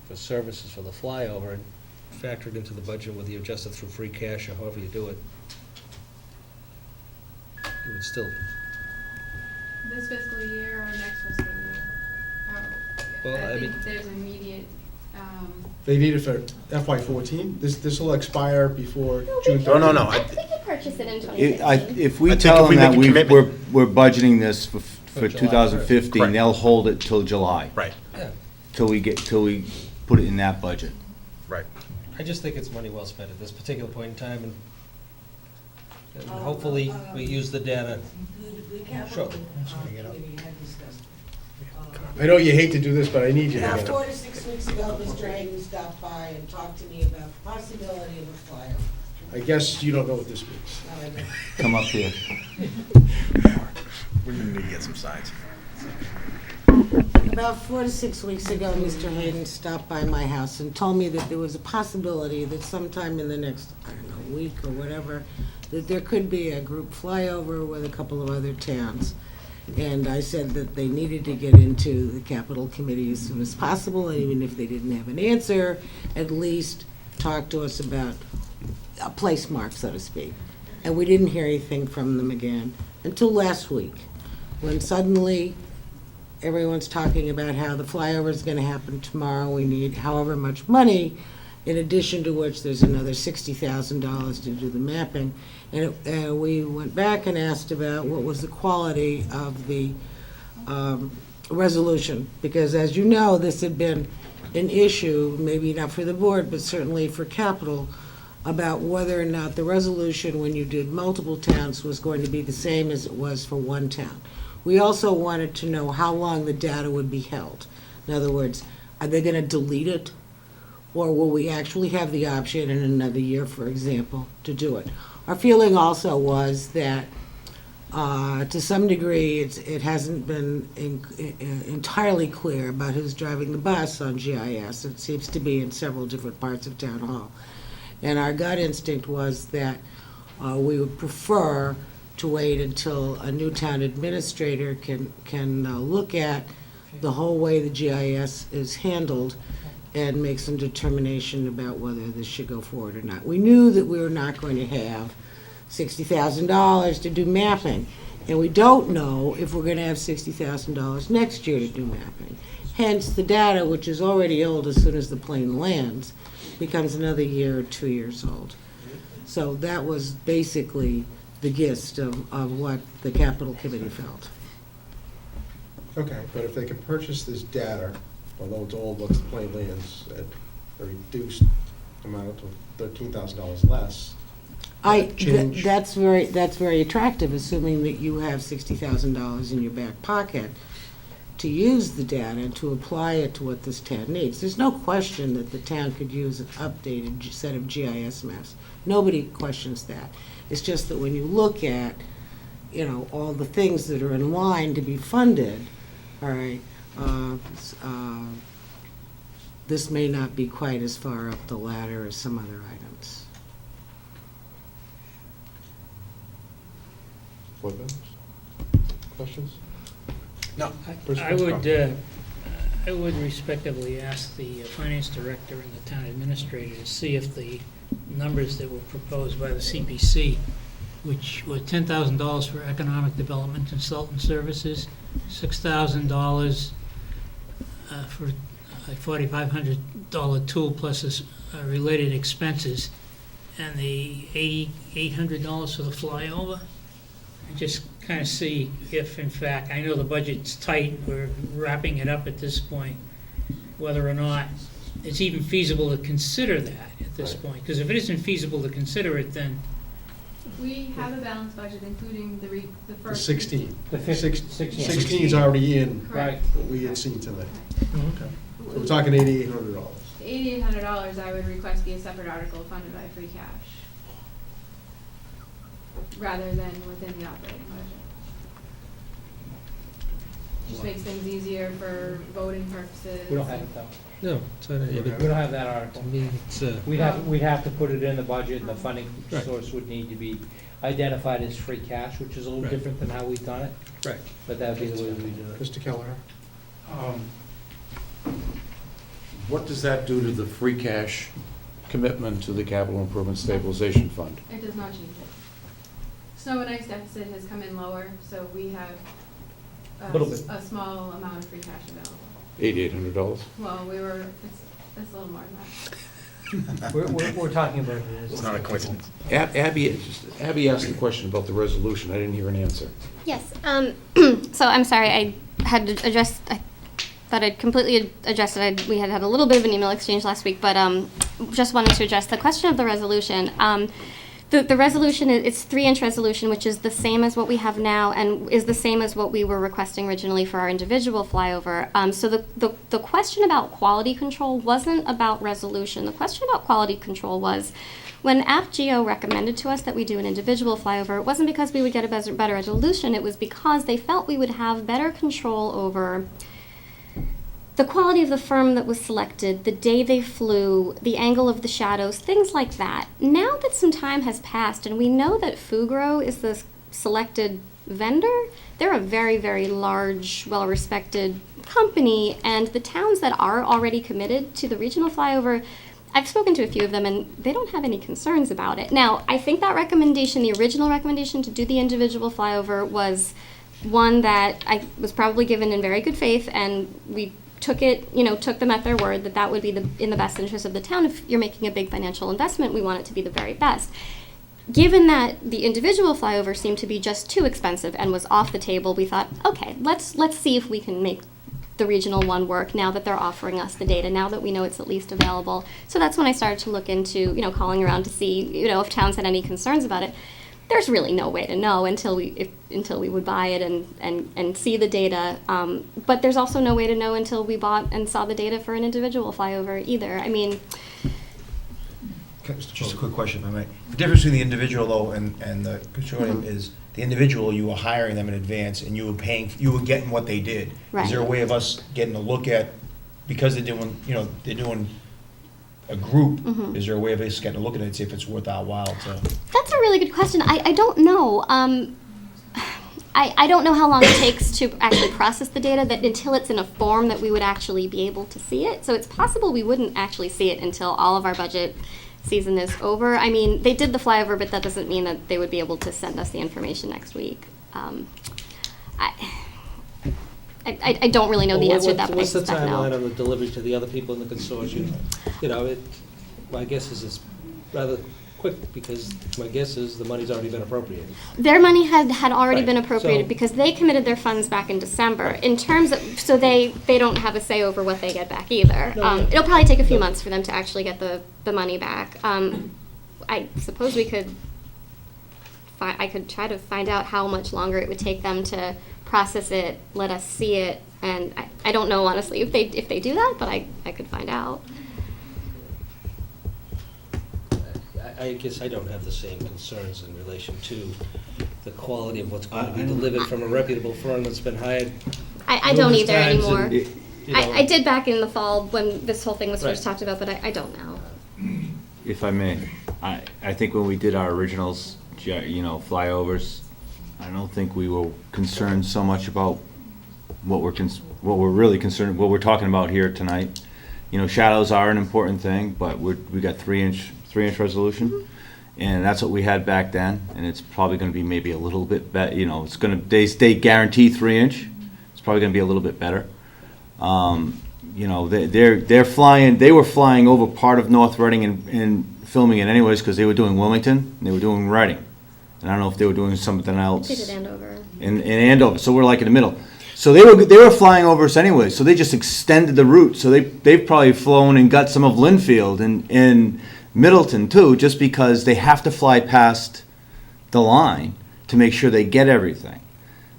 for services for the flyover and factor it into the budget, whether you adjust it through free cash or however you do it. It would still, This fiscal year or next fiscal year? Well, I I mean- think there's immediate, They need it for FY 14? This will expire before No, June we 30th? No, no, no. I think we could purchase it in I- 2015. If we I think tell if we them that make a commitment- we're budgeting this for July, 2015, correct. they'll hold it till July, Right, yeah, till we put it in that budget. right. I just think it's money well spent at this particular point in time, and hopefully we use the data. Sure. I know you hate to do this, but I need you to About get it. 4 to 6 weeks ago, Mr. Hayden stopped by and talked to me about the possibility of a flyer. I guess you don't know what this means. Now I know. Come up here. We need to get some signs. About 4 to 6 weeks ago, Mr. Hayden stopped by my house and told me that there was a possibility that sometime in the next, I don't know, week or whatever, that there could be a group flyover with a couple of other towns. And I said that they needed to get into the capital committee as soon as possible, and even if they didn't have an answer, at least talk to us about a place mark, so to speak. And we didn't hear anything from them again until last week, when suddenly everyone's talking about how the flyover is going to happen tomorrow. We need however much money, in addition to which there's another $60,000 to do the mapping. And we went back and asked about what was the quality of the resolution, because as you know, this had been an issue, maybe not for the board, but certainly for capital, about whether or not the resolution, when you did multiple towns, was going to be the same as it was for one town. We also wanted to know how long the data would be held. In other words, are they going to delete it? Or will we actually have the option in another year, for example, to do it? Our feeling also was that, to some degree, it hasn't been entirely clear about who's driving the bus on GIS. It seems to be in several different parts of Town Hall. And our gut instinct was that we would prefer to wait until a new town administrator can look at the whole way the GIS is handled and make some determination about whether this should go forward or not. We knew that we were not going to have $60,000 to do mapping, and we don't know if we're going to have $60,000 next year to do mapping. Hence, the data, which is already old as soon as the plane lands, becomes another year or 2 years old. So that was basically the gist of what the capital committee felt. Okay, but if they can purchase this data, although it's old, once the plane lands, at a reduced amount of $13,000 less, change. That's very attractive, assuming that you have $60,000 in your back pocket to use the data and to apply it to what this town needs. There's no question that the town could use an updated set of GIS maps. Nobody questions that. It's just that when you look at, all the things that are in line to be funded, all right, this may not be quite as far up the ladder as some other items. Board members? Questions? No. I would respectively ask the finance director and the town administrator to see if the numbers that were proposed by the CPC, which were $10,000 for economic development consultant services, $6,000 for a $4,500 tool plus related expenses, and the $800 for the flyover. And just kind of see if, in fact, I know the budget's tight, we're wrapping it up at this point, whether or not it's even feasible to consider that at this point. Because if it isn't feasible to consider it, then We have a balanced budget, including the The first. 16. The 16. 16 is already in Correct. what we had seen tonight. Okay. So we're talking $8,800. The $8,800 I would request be a separate article funded by free cash, rather than within the operating budget. Just makes things easier for voting purposes. We don't have it though. No, it's not, Okay. We don't have that article. I mean, it's, We'd have to put it in the budget, and the funding Right. source would need to be identified as free cash, which is a little Right. different than how we've done it, right. but that would be the way we do it. Mr. Keller? What does that do to the free cash commitment to the capital improvement stabilization fund? It does not change it. Snow and ice deficit has come in lower, so we have Little bit. a small amount of free cash available. $8,800? Well, it's a little more than that. We're talking about it as. It's not a coincidence. Abby asked a question about the resolution. I didn't hear an answer. Yes, so I'm sorry, I had addressed, I thought I'd completely addressed it. We had had a little bit of an email exchange last week, but just wanted to address the question of the resolution. The resolution, it's 3-inch resolution, which is the same as what we have now and is the same as what we were requesting originally for our individual flyover. So the question about quality control wasn't about resolution. The question about quality control was, when AppGeo recommended to us that we do an individual flyover, it wasn't because we would get a better resolution, it was because they felt we would have better control over the quality of the firm that was selected, the day they flew, the angle of the shadows, things like that. Now that some time has passed and we know that Fugro is the selected vendor, they're a very, very large, well-respected company, and the towns that are already committed to the regional flyover, I've spoken to a few of them and they don't have any concerns about it. Now, I think that recommendation, the original recommendation to do the individual flyover, was one that I was probably given in very good faith, and we took them at their word that that would be in the best interest of the town. If you're making a big financial investment, we want it to be the very best. Given that the individual flyover seemed to be just too expensive and was off the table, we thought, okay, let's see if we can make the regional one work now that they're offering us the data, now that we know it's at least available. So that's when I started to look into, calling around to see, if towns had any concerns about it. There's really no way to know until we would buy it and see the data. But there's also no way to know until we bought and saw the data for an individual flyover either. I mean, Just a quick question, if I might. The difference between the individual, though, and the consortium is the individual, you were hiring them in advance, and you were getting what they did. Right. Is there a way of us getting a look at, because they're doing a group, is there a way of us getting a look at it and see if it's worth our while to? that's a really good question. I don't know. I don't know how long it takes to actually process the data until it's in a form that we would actually be able to see it. So it's possible we wouldn't actually see it until all of our budget season is over. I mean, they did the flyover, but that doesn't mean that they would be able to send us the information next week. I don't really know the answer to that, but I What's the suspect timeline no. on the delivery to the other people in the consortium? My guess is it's rather quick, because my guess is the money's already been appropriated. Their money had already Right, been appropriated so- because they committed their funds back in December. In terms of, so they don't have a say over what they get back either. No, It'll probably take a few months for them to actually get the money back. I suppose we could, I could try to find out how much longer it would take them to process it, let us see it, and I don't know honestly if they do that, but I could find out. I guess I don't have the same concerns in relation to the quality of what's going to be delivered from a reputable firm that's been hired. I don't numerous either times anymore. and, you know. I did back in the fall when this whole thing was first Right. talked about, but I don't know. If I may, I think when we did our originals, flyovers, I don't think we were concerned so much about what we're really concerned, what we're talking about here tonight. Shadows are an important thing, but we got 3-inch resolution, and that's what we had back then, and it's probably gonna be maybe a little bit it's gonna, they guarantee 3-inch, it's probably gonna be a little bit better. They were flying over part of North Reading and filming it anyways, because they were doing Wilmington, and they were doing Reading. And I don't know if they were doing something else. They did Andover. In Andover, so we're like in the middle. So they were flying over us anyway, so they just extended the route. So they've probably flown and got some of Linfield and Middleton too, just because they have to fly past the line to make sure they get everything.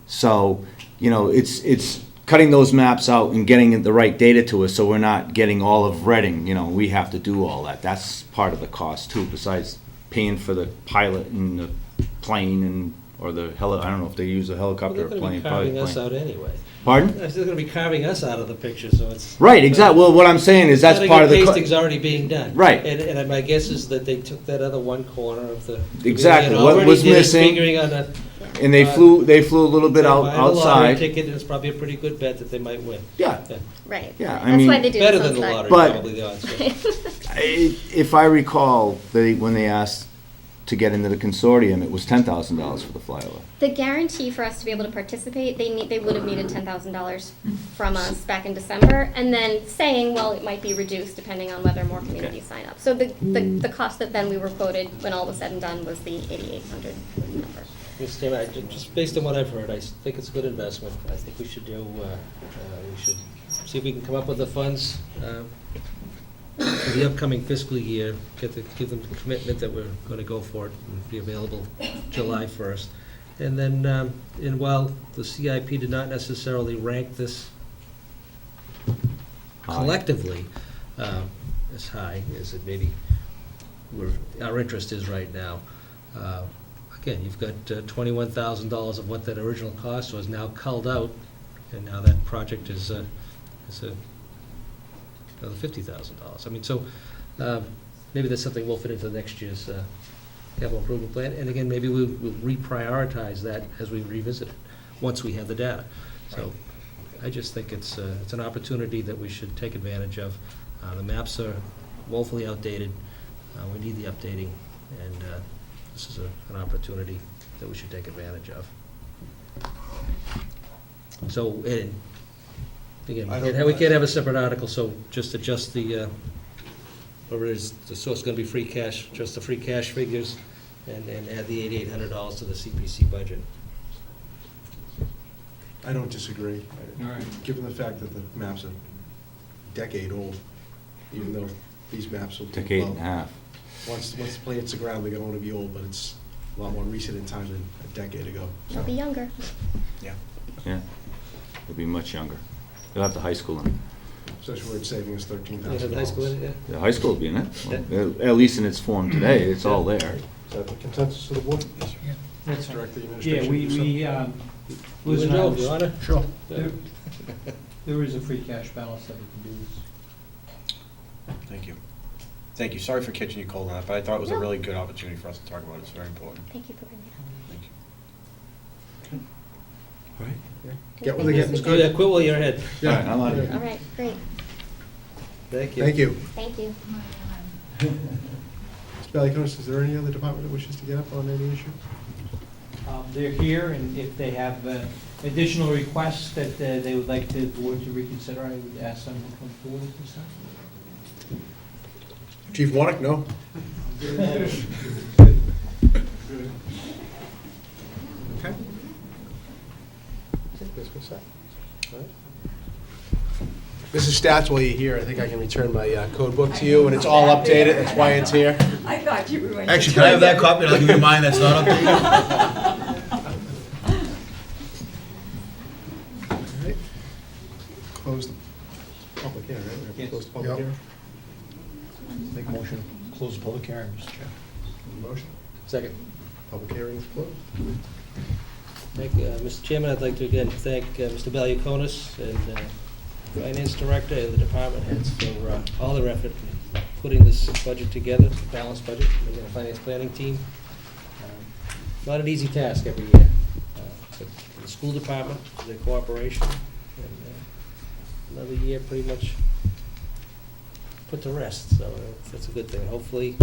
So, it's cutting those maps out and getting the right data to us, so we're not getting all of Reading. We have to do all that. That's part of the cost too, besides paying for the pilot and the plane or the I don't know if they use a Well, helicopter they're or gonna plane. be Probably carving us plane. out anyway. Pardon? They're gonna be carving us out of the picture, so it's. Right, exactly. Well, what I'm saying is that's Cutting part of and the. pasting's already being done. Right. And my guess is that they took that other one corner of the. Exactly. and What already was did it, missing- Figuring on a. And they flew a little bit Buy the lottery outside. ticket, and it's probably a pretty good bet that they might win. Yeah. Right. Yeah, I That's mean- why they do Better this than on the Slack. lottery, But- probably the odds. If I recall, when they asked to get into the consortium, it was $10,000 for the flyover. The guarantee for us to be able to participate, they would have needed $10,000 from us back in December, and then saying, well, it might be reduced depending on whether more communities sign up. So the cost that then we were quoted when all was said and done was the $8,800 number. Mr. Chairman, just based on what I've heard, I think it's a good investment. I think we should we should see if we can come up with the funds for the upcoming fiscal year, give them the commitment that we're going to go for it and be available July 1st. And then, and while the CIP did not necessarily rank this collectively as high as it maybe our interest is right now, again, you've got $21,000 of what that original cost was now culled out, and now that project is another $50,000. I mean, so maybe that's something we'll fit into next year's capital improvement plan. And again, maybe we'll reprioritize that as we revisit it, once we have the data. So I just think it's an opportunity that we should take advantage of. The maps are woefully outdated. We need the updating, and this is an opportunity that we should take advantage of. So, and again, we can't have a separate article, so just adjust the, whatever it is, the source is gonna be free cash, just the free cash figures, and add the $8,800 to the CPC budget. I don't disagree. All right. Given the fact that the maps are a decade old, even though these maps will. Decade and a half. Once the plane hits the ground, they're going to be old, but it's a lot more recent in time than a decade ago. They'll be younger. Yeah. They'll be much younger. They'll have the high school in it. Especially where it's saving us You $13,000. have the high school in it, yeah? The high school will be in it. Well, at least in its form today, it's all there. Is that the consensus of the board? That's Direct the Yeah, administration. we, to do Liz and I Joe, was- Your Honor? Sure. there is a free cash balance that we can do this. Thank you. Thank you. Sorry for catching you cold on that, but I thought it was a No. really good opportunity for us to talk about it. It's very important. Thank you for bringing it up. Thank you. All right. Get what they get is Yeah, good. quit while you're ahead. All right, I'm out of here. All right, great. Thank you. Thank you. Thank you. Ms. Valiakonis, is there any other department that wishes to get up on any issue? They're here, and if they have additional requests that they would like the board to reconsider, I would ask them to come forward at this time. Chief Warnick, no? Okay. Mrs. Stats, while you're here, I think I can return my code book to you, and it's all updated, that's why it's here. I thought you were going to. Actually, can I have that copy? And I'll give you mine that's not updated. All right. Close the public hearing, right? We have to Yes. close the public Yep. hearing? Make a motion, to close the public hearing, Mr. Chair. Motion? Second. Public hearing is closed. Thank you. Mr. Chairman, I'd like to again thank Mr. Valiakonis and Finance Director and the department heads for all their effort in putting this budget together, balanced budget, and the finance planning team. Not an easy task every year. But the school department, their cooperation, and another year pretty much put to rest, so that's a good thing. Hopefully,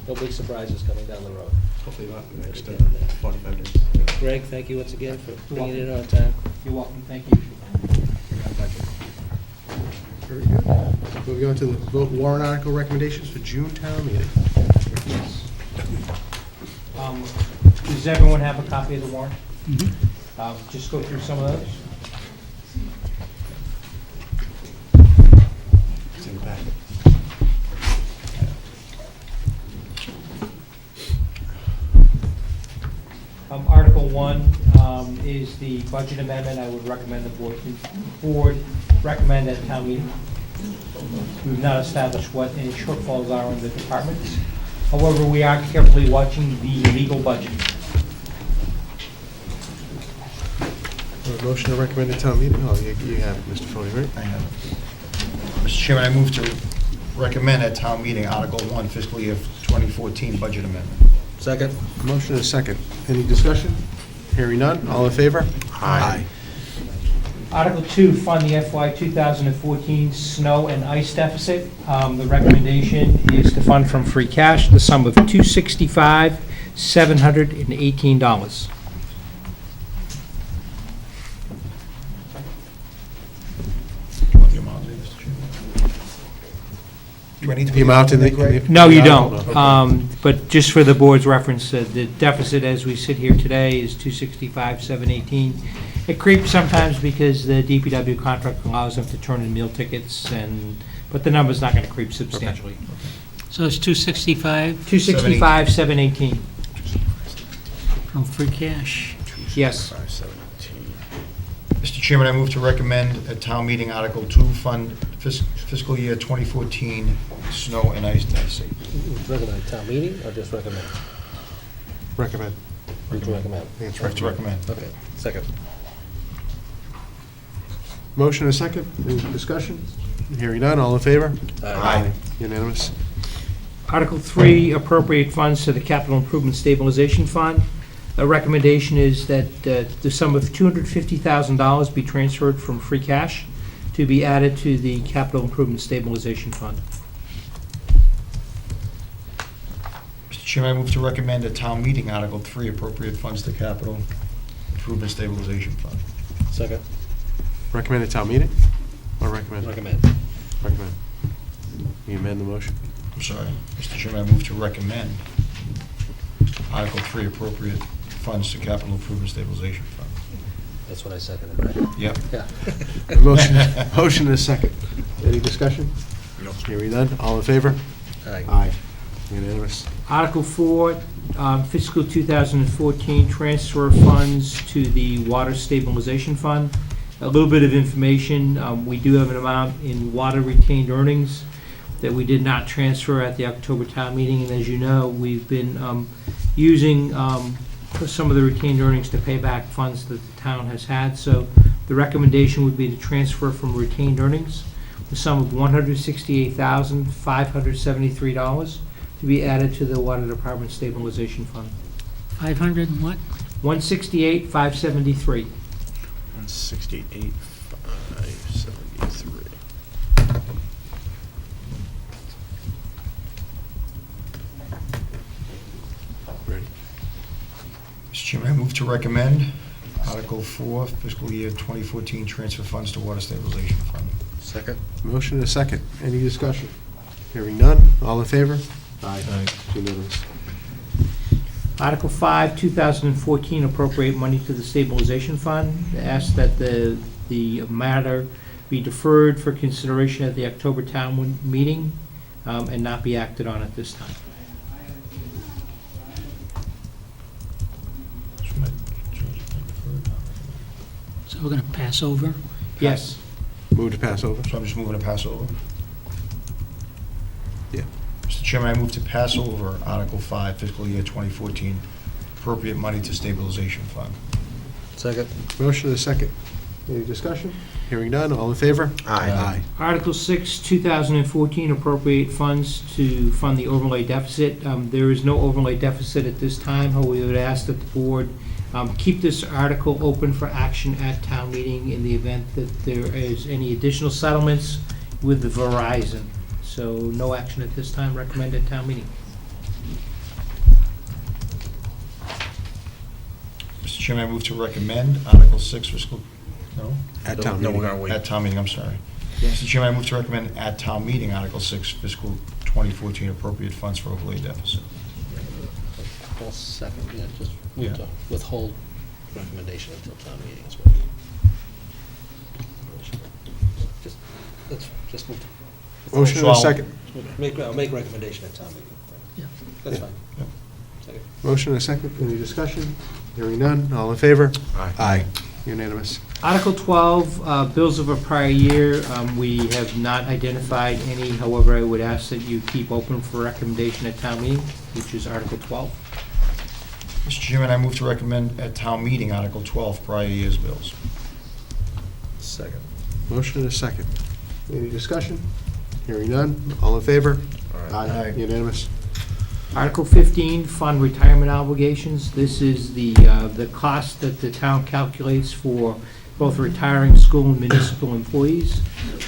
no big surprises coming down the road. Hopefully not in the next Again, 45 days. Greg, thank you once again for bringing it in on time. You're welcome, thank you. Very good. Moving on to the vote warrant article recommendations for June town meeting. Yes. Does everyone have a copy of the warrant? Just go through some of those. 1 is the budget amendment. I would recommend the board recommend at town meeting. We've not established what any shortfalls are in the departments. However, we are carefully watching the legal budget. A motion to recommend at town meeting? Oh, you have it, Mr. Foley, right? I have it. Mr. Chairman, I move to recommend at town meeting Article 1 fiscal year 2014 budget amendment. Second? Motion and a second. Any discussion? Hearing none, all in favor? Aye. Article 2, fund the FY 2014 snow and ice deficit. The recommendation is to fund from free cash the sum of $265,718. The amount, Mr. Chairman. Do I need to The amount in the... Greg? No, you Okay. don't. But just for the board's reference, the deficit as we sit here today is $265,718. It creeps sometimes because the DPW contract allows them to turn in meal tickets, but the number's not going to creep substantially. So it's 265 $265,718. from free cash. Yes. 517. Mr. Chairman, I move to recommend at town meeting Article 2 fund fiscal year 2014 snow and ice deficit. Recommend town meeting or just recommend? Recommend. Move to recommend. I think it's Right to recommend. Okay, second. Motion and a second. Any discussion? Hearing none, all in favor? Aye. Unanimous. Article 3, appropriate funds to the Capital Improvement Stabilization Fund. A recommendation is that the sum of $250,000 be transferred from free cash to be added to the Capital Improvement Stabilization Fund. Mr. Chairman, I move to recommend at town meeting Article 3 appropriate funds to capital improvement stabilization fund. Second. Recommend at town meeting? Or recommend? Recommend. Recommend. You amend the motion? I'm sorry, Mr. Chairman, I move to recommend Article 3 appropriate funds to capital improvement stabilization fund. That's what I seconded, right? Yep. Yeah. Motion and a second. Any discussion? No. Hearing none, all in favor? Aye. Unanimous. Article 4, fiscal 2014 transfer funds to the Water Stabilization Fund. A little bit of information, we do have an amount in water retained earnings that we did not transfer at the October town meeting, and as you know, we've been using some of the retained earnings to pay back funds that the town has had, so the recommendation would be to transfer from retained earnings the sum of $168,573 to be added to the Water Department Stabilization Fund. 500 and what? 168,573. 168,573. Ready? Mr. Chairman, I move to recommend Article 4 fiscal year 2014 transfer funds to water stabilization fund. Second. Motion and a second. Any discussion? Hearing none, all in favor? Aye. Unanimous. Article 5, 2014, appropriate money to the stabilization fund. Ask that the matter be deferred for consideration at the October town meeting and not be acted on at this time. So we're going to pass over? Yes. Move to pass over. So I'm just moving to pass over. Yeah. Mr. Chairman, I move to pass over Article 5 fiscal year 2014 appropriate money to stabilization fund. Second. Motion and a second. Any discussion? Hearing none, all in favor? Aye. Article 6, 2014, appropriate funds to fund the overlay deficit. There is no overlay deficit at this time, however, we would ask that the board keep this article open for action at town meeting in the event that there is any additional settlements with the Verizon. So no action at this time, recommend at town meeting. Mr. Chairman, I move to recommend Article 6 fiscal, no? At town No, we're meeting. gonna wait. At town meeting, I'm sorry. Mr. Chairman, I move to recommend at town meeting Article 6 fiscal 2014 appropriate funds for overlay deficit. I'll second, yeah, just Yeah. move to withhold recommendation until town meeting as well. Just move to. Motion and a second. I'll make recommendation at town meeting. Yeah. That's Yeah. fine. Second. Motion and a second, any discussion? Hearing none, all in favor? Aye. Unanimous. Article 12, bills of a prior year, we have not identified any, however, I would ask that you keep open for recommendation at town meeting, which is Article 12. Mr. Chairman, I move to recommend at town meeting Article 12, prior year's bills. Second. Motion and a second. Any discussion? Hearing none, all in favor? Aye. Unanimous. Article 15, fund retirement obligations. This is the cost that the town calculates for both retiring school and municipal employees.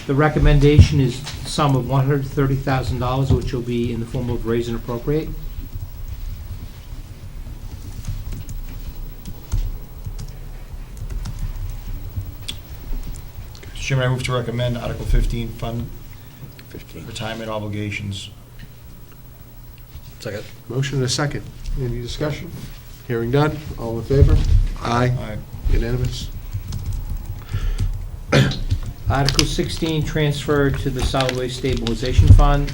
The recommendation is a sum of $130,000, which will be in the form of raise and appropriate. Mr. Chairman, I move to recommend Article 15, fund retirement obligations. Second. Motion and a second. Any discussion? Hearing none, all in favor? Aye. Aye. Unanimous. Article 16, transfer to the solid waste stabilization fund.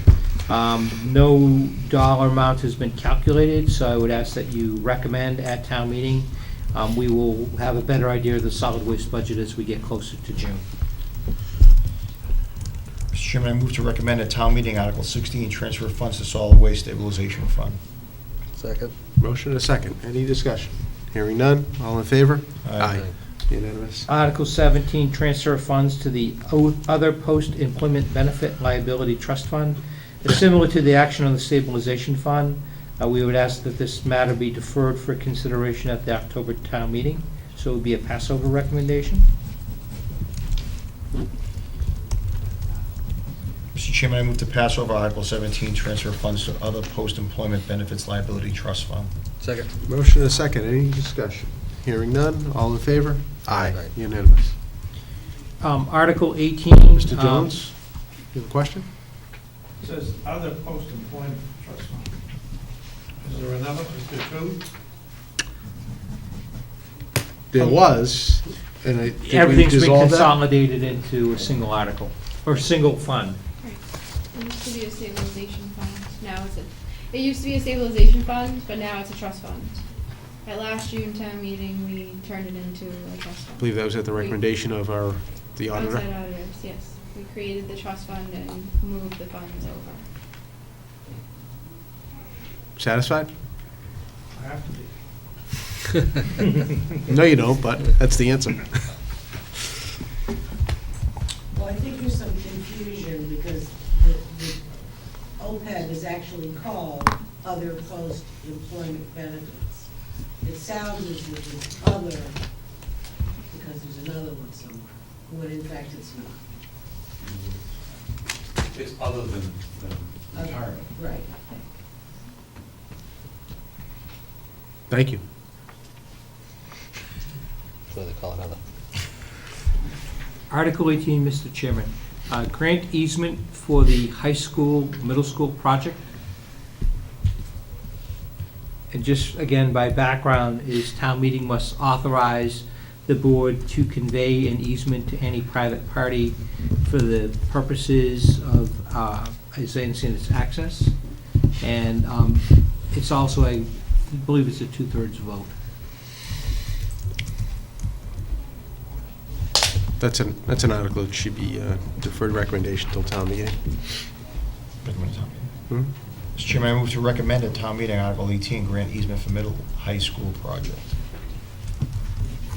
No dollar amount has been calculated, so I would ask that you recommend at town meeting. We will have a better idea of the solid waste budget as we get closer to June. Mr. Chairman, I move to recommend at town meeting Article 16, transfer funds to solid waste stabilization fund. Second. Motion and a second. Any discussion? Hearing none, all in favor? Unanimous. Article 17, transfer of funds to the other post-employment benefit liability trust fund. It's similar to the action on the stabilization fund. We would ask that this matter be deferred for consideration at the October town meeting, so it would be a passover recommendation. Mr. Chairman, I move to pass over Article 17, transfer funds to other post-employment benefits liability trust fund. Second. Motion and a second. Any discussion? Hearing none, all in favor? Aye. Unanimous. Article 18. Mr. Jones, you have a question? It says other post-employment trust fund. Is there another, is there two? There was, and I think we Everything's been dissolved that. consolidated into a single article, or single fund. It used to be a stabilization fund, now it used to be a stabilization fund, but now it's a trust fund. At last June town meeting, we turned it into a trust I fund. believe that was at the recommendation of the auditor. Outside auditors, yes. We created the trust fund and moved the funds over. Satisfied? I have to be. No, you don't, but that's the answer. Well, I think there's some confusion because the OPEB is actually called other post-employment benefits. It sounds as if it's other because there's another one somewhere, when in fact it's not. It's other than Okay, retirement. Right. Thank you. That's what they call it, other. Article 18, Mr. Chairman. Grant easement for the high school, middle school project. And just, again, by background, is town meeting must authorize the board to convey an easement to any private party for the purposes of, as I understand, its access. And it's also, I believe it's a 2/3 vote. That's an article that should be deferred recommendation till town meeting. Recommend at town meeting. Hmm? Mr. Chairman, I move to recommend at town meeting Article 18, grant easement for middle high school project.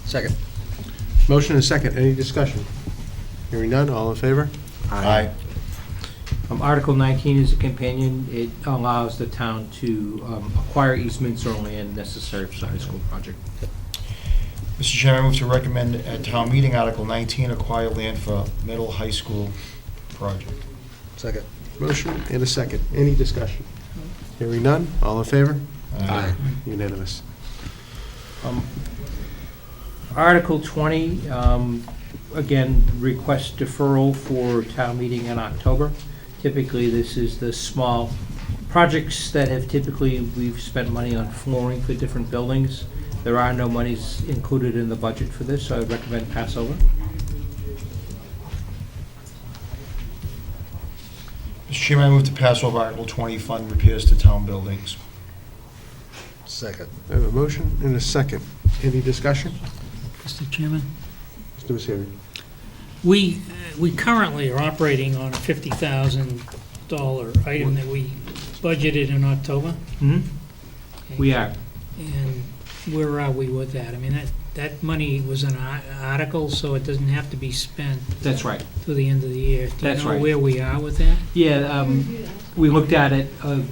Second. Motion and second. Any discussion? Hearing none, all in favor? Aye. Article 19 is a companion. It allows the town to acquire easements or land necessary for the high school project. Mr. Chairman, I move to recommend at town meeting Article 19, acquire land for middle high school project. Second. Motion and a second. Any discussion? Hearing none, all in favor? Aye. Unanimous. Article 20, again, request deferral for town meeting in October. Typically, this is the small projects that have typically, we've spent money on flooring for different buildings. There are no monies included in the budget for this, so I would recommend pass over. Mr. Chairman, I move to pass over Article 20, fund repairs to town buildings. Second. I have a motion and a second. Any discussion? Mr. Chairman? Mr. Misery? We currently are operating on a $50,000 item that we budgeted in October. We are. And where are we with that? I mean, that money was an article, so it doesn't have to be spent That's right. through the end of the year. That's Do you know right. where we are with that? Yeah, we looked at it, I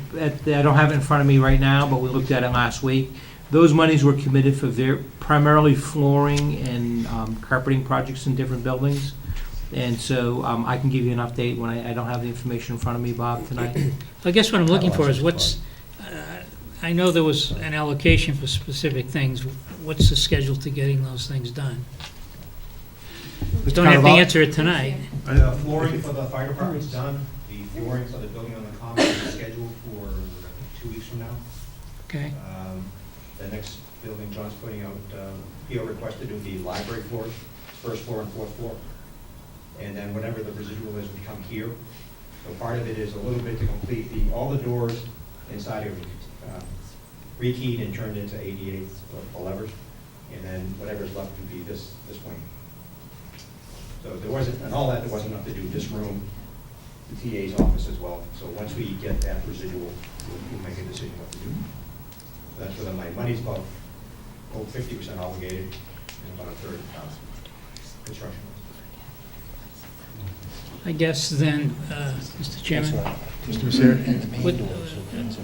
don't have it in front of me right now, but we looked at it last week. Those monies were committed for primarily flooring and carpeting projects in different buildings. And so I can give you an update when I don't have the information in front of me, Bob, tonight. I guess what I'm looking for is I know there was an allocation for specific things. What's the schedule to getting those things done? You don't have to answer it tonight. The flooring for the fire department's done. The flooring for the building on the common is scheduled for 2 weeks from now. Okay, The next building, John's putting out, PO request to do the library floors, first floor and fourth floor. And then whatever the residual is, we come here. So part of it is a little bit to complete all the doors inside are rekeyed and turned into 88 levers. And then whatever's left would be this wing. So there wasn't, and all that, there wasn't enough to do this room, the TA's office as well. So once we get that residual, we'll make a decision what to do. So that's where my money's about 50% obligated and about a third construction. I guess then, Mr. Chairman, Mr. Misery?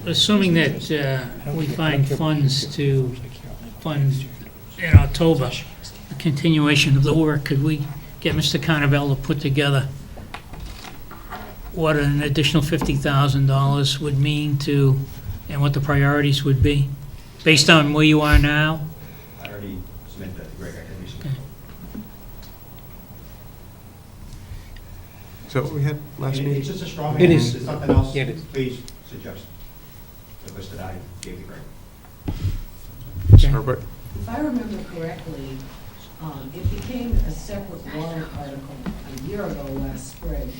assuming that we find funds to fund in October, a continuation of the work, could we get Mr. Carnevale to put together what an additional $50,000 would mean to, and what the priorities would be, based on where you are now? I already submitted that to Greg, I can resubmit. Okay. Is that what we had last It's meeting? just a straw It man. is. If there's something else, Yeah, it is. please suggest. The list that I gave to Greg. Ms. Herbert? If I remember correctly, it became a separate warrant article a year ago last spring,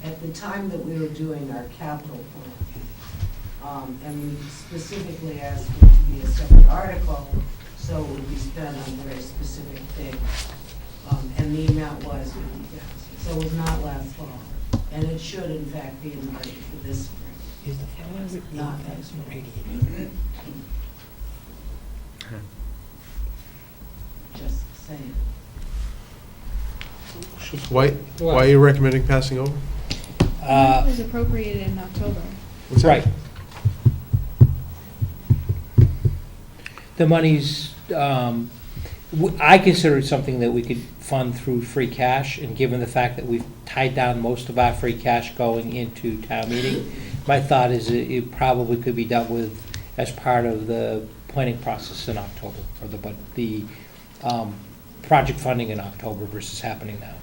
at the time that we were doing our capital plan. And we specifically asked it to be a separate article, so it would be spent on very specific things. And the amount was 50,000, so it was not last fall. And it should in fact be in the budget for this spring. Not next spring. Just saying. Why are you recommending passing over? It was appropriated in October. What's that? Right. The money's, I consider it something that we could fund through free cash, and given the fact that we've tied down most of our free cash going into town meeting, my thought is it probably could be dealt with as part of the planning process in October, or the project funding in October versus happening now.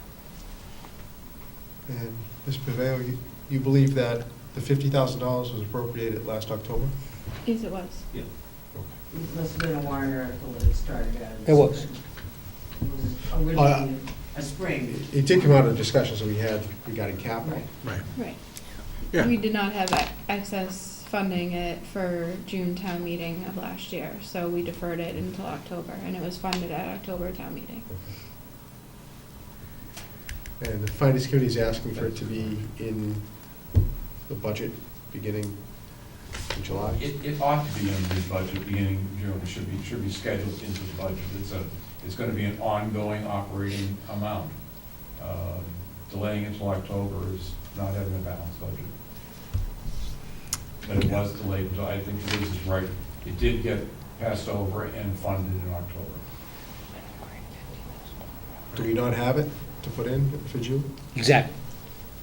And Ms. Paveo, you believe that the $50,000 was appropriated last October? Yes, it was. It must have been a warrant article that it started out as. It was. It was originally a spring. It did come out of discussions that we got in capital. Right. Right. Yeah. We did not have excess funding it for June town meeting of last year, so we deferred it until October, and it was funded at October town meeting. And the Finance Committee is asking for it to be in the budget beginning in July? It ought to be in the budget beginning of June. It should be scheduled into the budget. It's going to be an ongoing operating amount. Delaying it until October is not having a balanced budget. But it was delayed, so I think Liz is right. It did get passed over and funded in October. Do we not have it to put in for June? Exactly.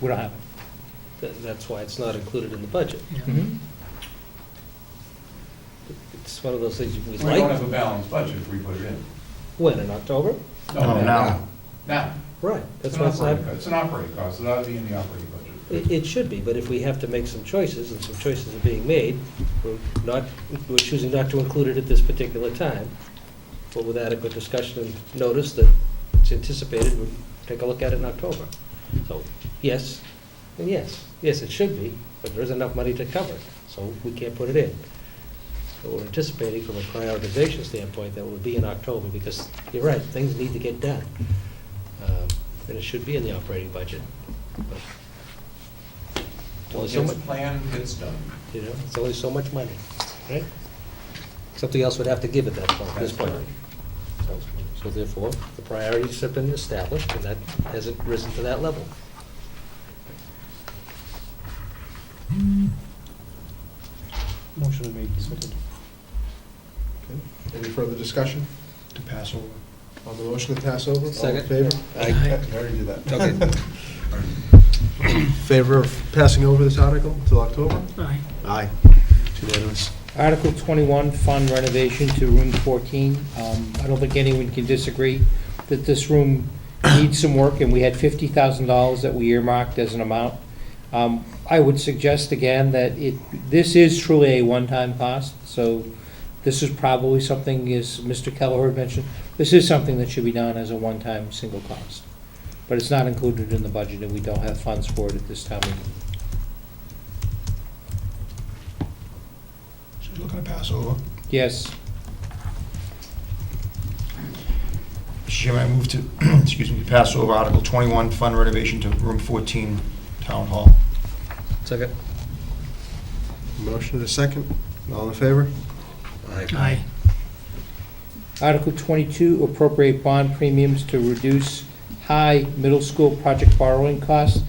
We don't have it. That's why it's not included in the budget. Mhm. It's one of those things we'd We don't have like. a balanced budget if we put it in. When, in October? No, now. Now. Right, that's It's why an it's not, operating cost. It's an operating cost, so that ought to be in the operating budget. it should be, but if we have to make some choices, and some choices are being made, we're choosing not to include it at this particular time, but with adequate discussion and notice that it's anticipated, we'll take a look at it in October. So, yes, and yes. Yes, it should be, but there isn't enough money to cover it, so we can't put it in. that we're anticipating from a prioritization standpoint that would be in October, because you're right, things need to get done. And it should be in the operating budget. But it's only so much, plan gets done. you know, it's only so much money, right? Something else would have to give at that point, at this point. So therefore, the priorities have been established, and that hasn't risen to that level. Motion made, second. Any further discussion To pass over. on the motion to pass over? All in Second. favor? I already did that. Okay. Favor of passing over this article until October? Aye. Aye. It's unanimous. Article 21, fund renovation to room 14. I don't think anyone can disagree that this room needs some work, and we had $50,000 that we earmarked as an amount. I would suggest again that this is truly a one-time cost, so this is probably something, as Mr. Kelleher mentioned, this is something that should be done as a one-time single cost. But it's not included in the budget, and we don't have funds for it at this time. So you're looking to pass over. Yes, Mr. Chairman, I move to, excuse me, to pass over Article 21, fund renovation to room 14, Town Hall. Second? Motion and a second. All in favor? Aye. Article 22, appropriate bond premiums to reduce high middle school project borrowing costs.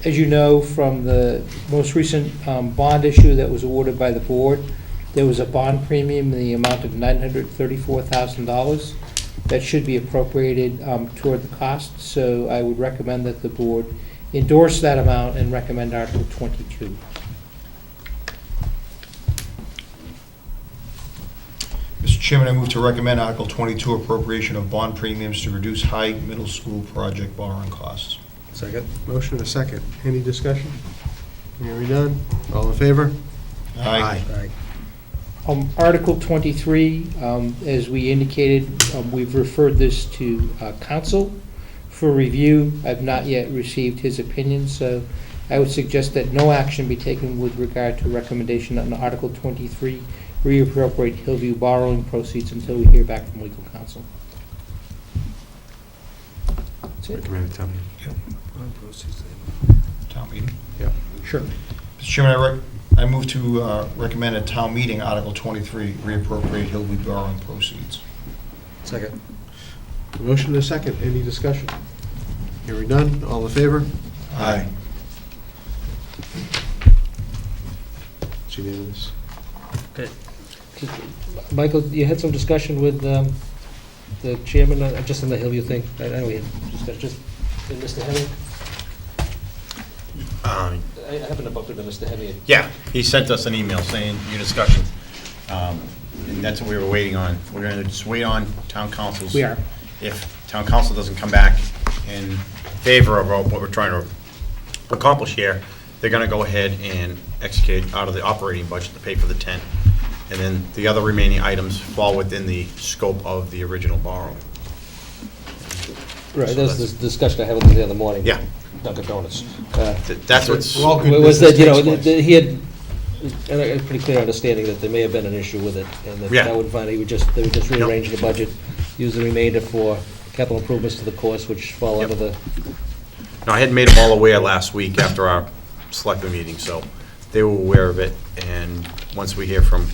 As you know, from the most recent bond issue that was awarded by the board, there was a bond premium in the amount of $934,000 that should be appropriated toward the cost. So I would recommend that the board endorse that amount and recommend Article 22. Mr. Chairman, I move to recommend Article 22, appropriation of bond premiums to reduce high middle school project borrowing costs. Second? Motion and a second. Any discussion? Hearing none. All in favor? Aye. Aye. Article 23, as we indicated, we've referred this to council for review. I've not yet received his opinion, so I would suggest that no action be taken with regard to recommendation on Article 23, reappropriate Hillview borrowing proceeds until we hear back from legal counsel. That's it. Recommended town meeting. Town meeting. Sure. Mr. Chairman, I move to recommend at town meeting, Article 23, reappropriate Hillview borrowing proceeds. Second? Motion and a second. Any discussion? Hearing none. All in favor? Aye. It's unanimous. Okay. Michael, you had some discussion with the chairman, just on the Hillview thing? I know we had discussion, just, and Mr. Hemming? I happened to bump into Mr. Hemming. Yeah, he sent us an email saying your discussion, and that's what we were waiting on. We're gonna just wait on town council's. We are. If town council doesn't come back in favor of what we're trying to accomplish here, they're gonna go ahead and execute out of the operating budget to pay for the tent. And then the other remaining items fall within the scope of the original borrowing. Right, So that was that's- the discussion I had with him the other morning. Yeah. Dunkin' Donuts. That's what's, Well, all good Was that, you know, business takes place. he had a pretty clear understanding that there may have been an issue with it, and that Yeah. that would find, they would just rearrange the budget, use the remainder for capital improvements to the course, which fall under the, no, I had made them all aware last week after our selectmen meeting, so they were aware of it, and once we hear from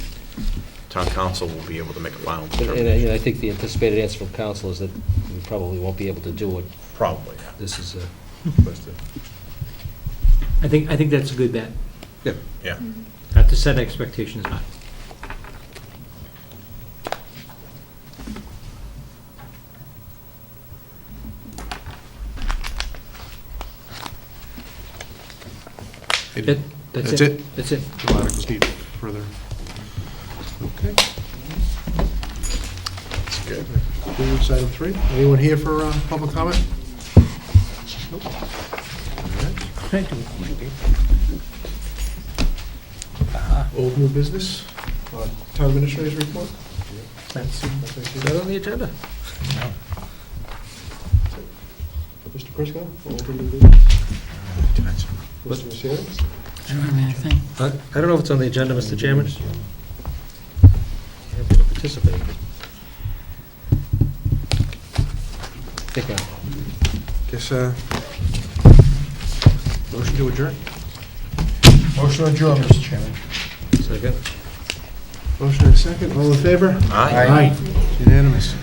town council, we'll be able to make a final and determination. I think the anticipated answer from council is that we probably won't be able to do what Probably, this is requested. I think that's a good bet. yeah. Not to set expectations high. That's it? That's it. No articles need further. Okay. That's good. Concludes item 3. Anyone here for public comment? Nope. All right. Old new business? Town administrator's report? Is that on the agenda? Mr. Prisco, old new business? Mr. Messina? I don't have anything. I don't know if it's on the agenda, Mr. Chairman. participate. Think about it. Guess, motion to adjourn. Motion to adjourn, Mr. Chairman. Second? Motion and a second. All in favor? Aye. Unanimous.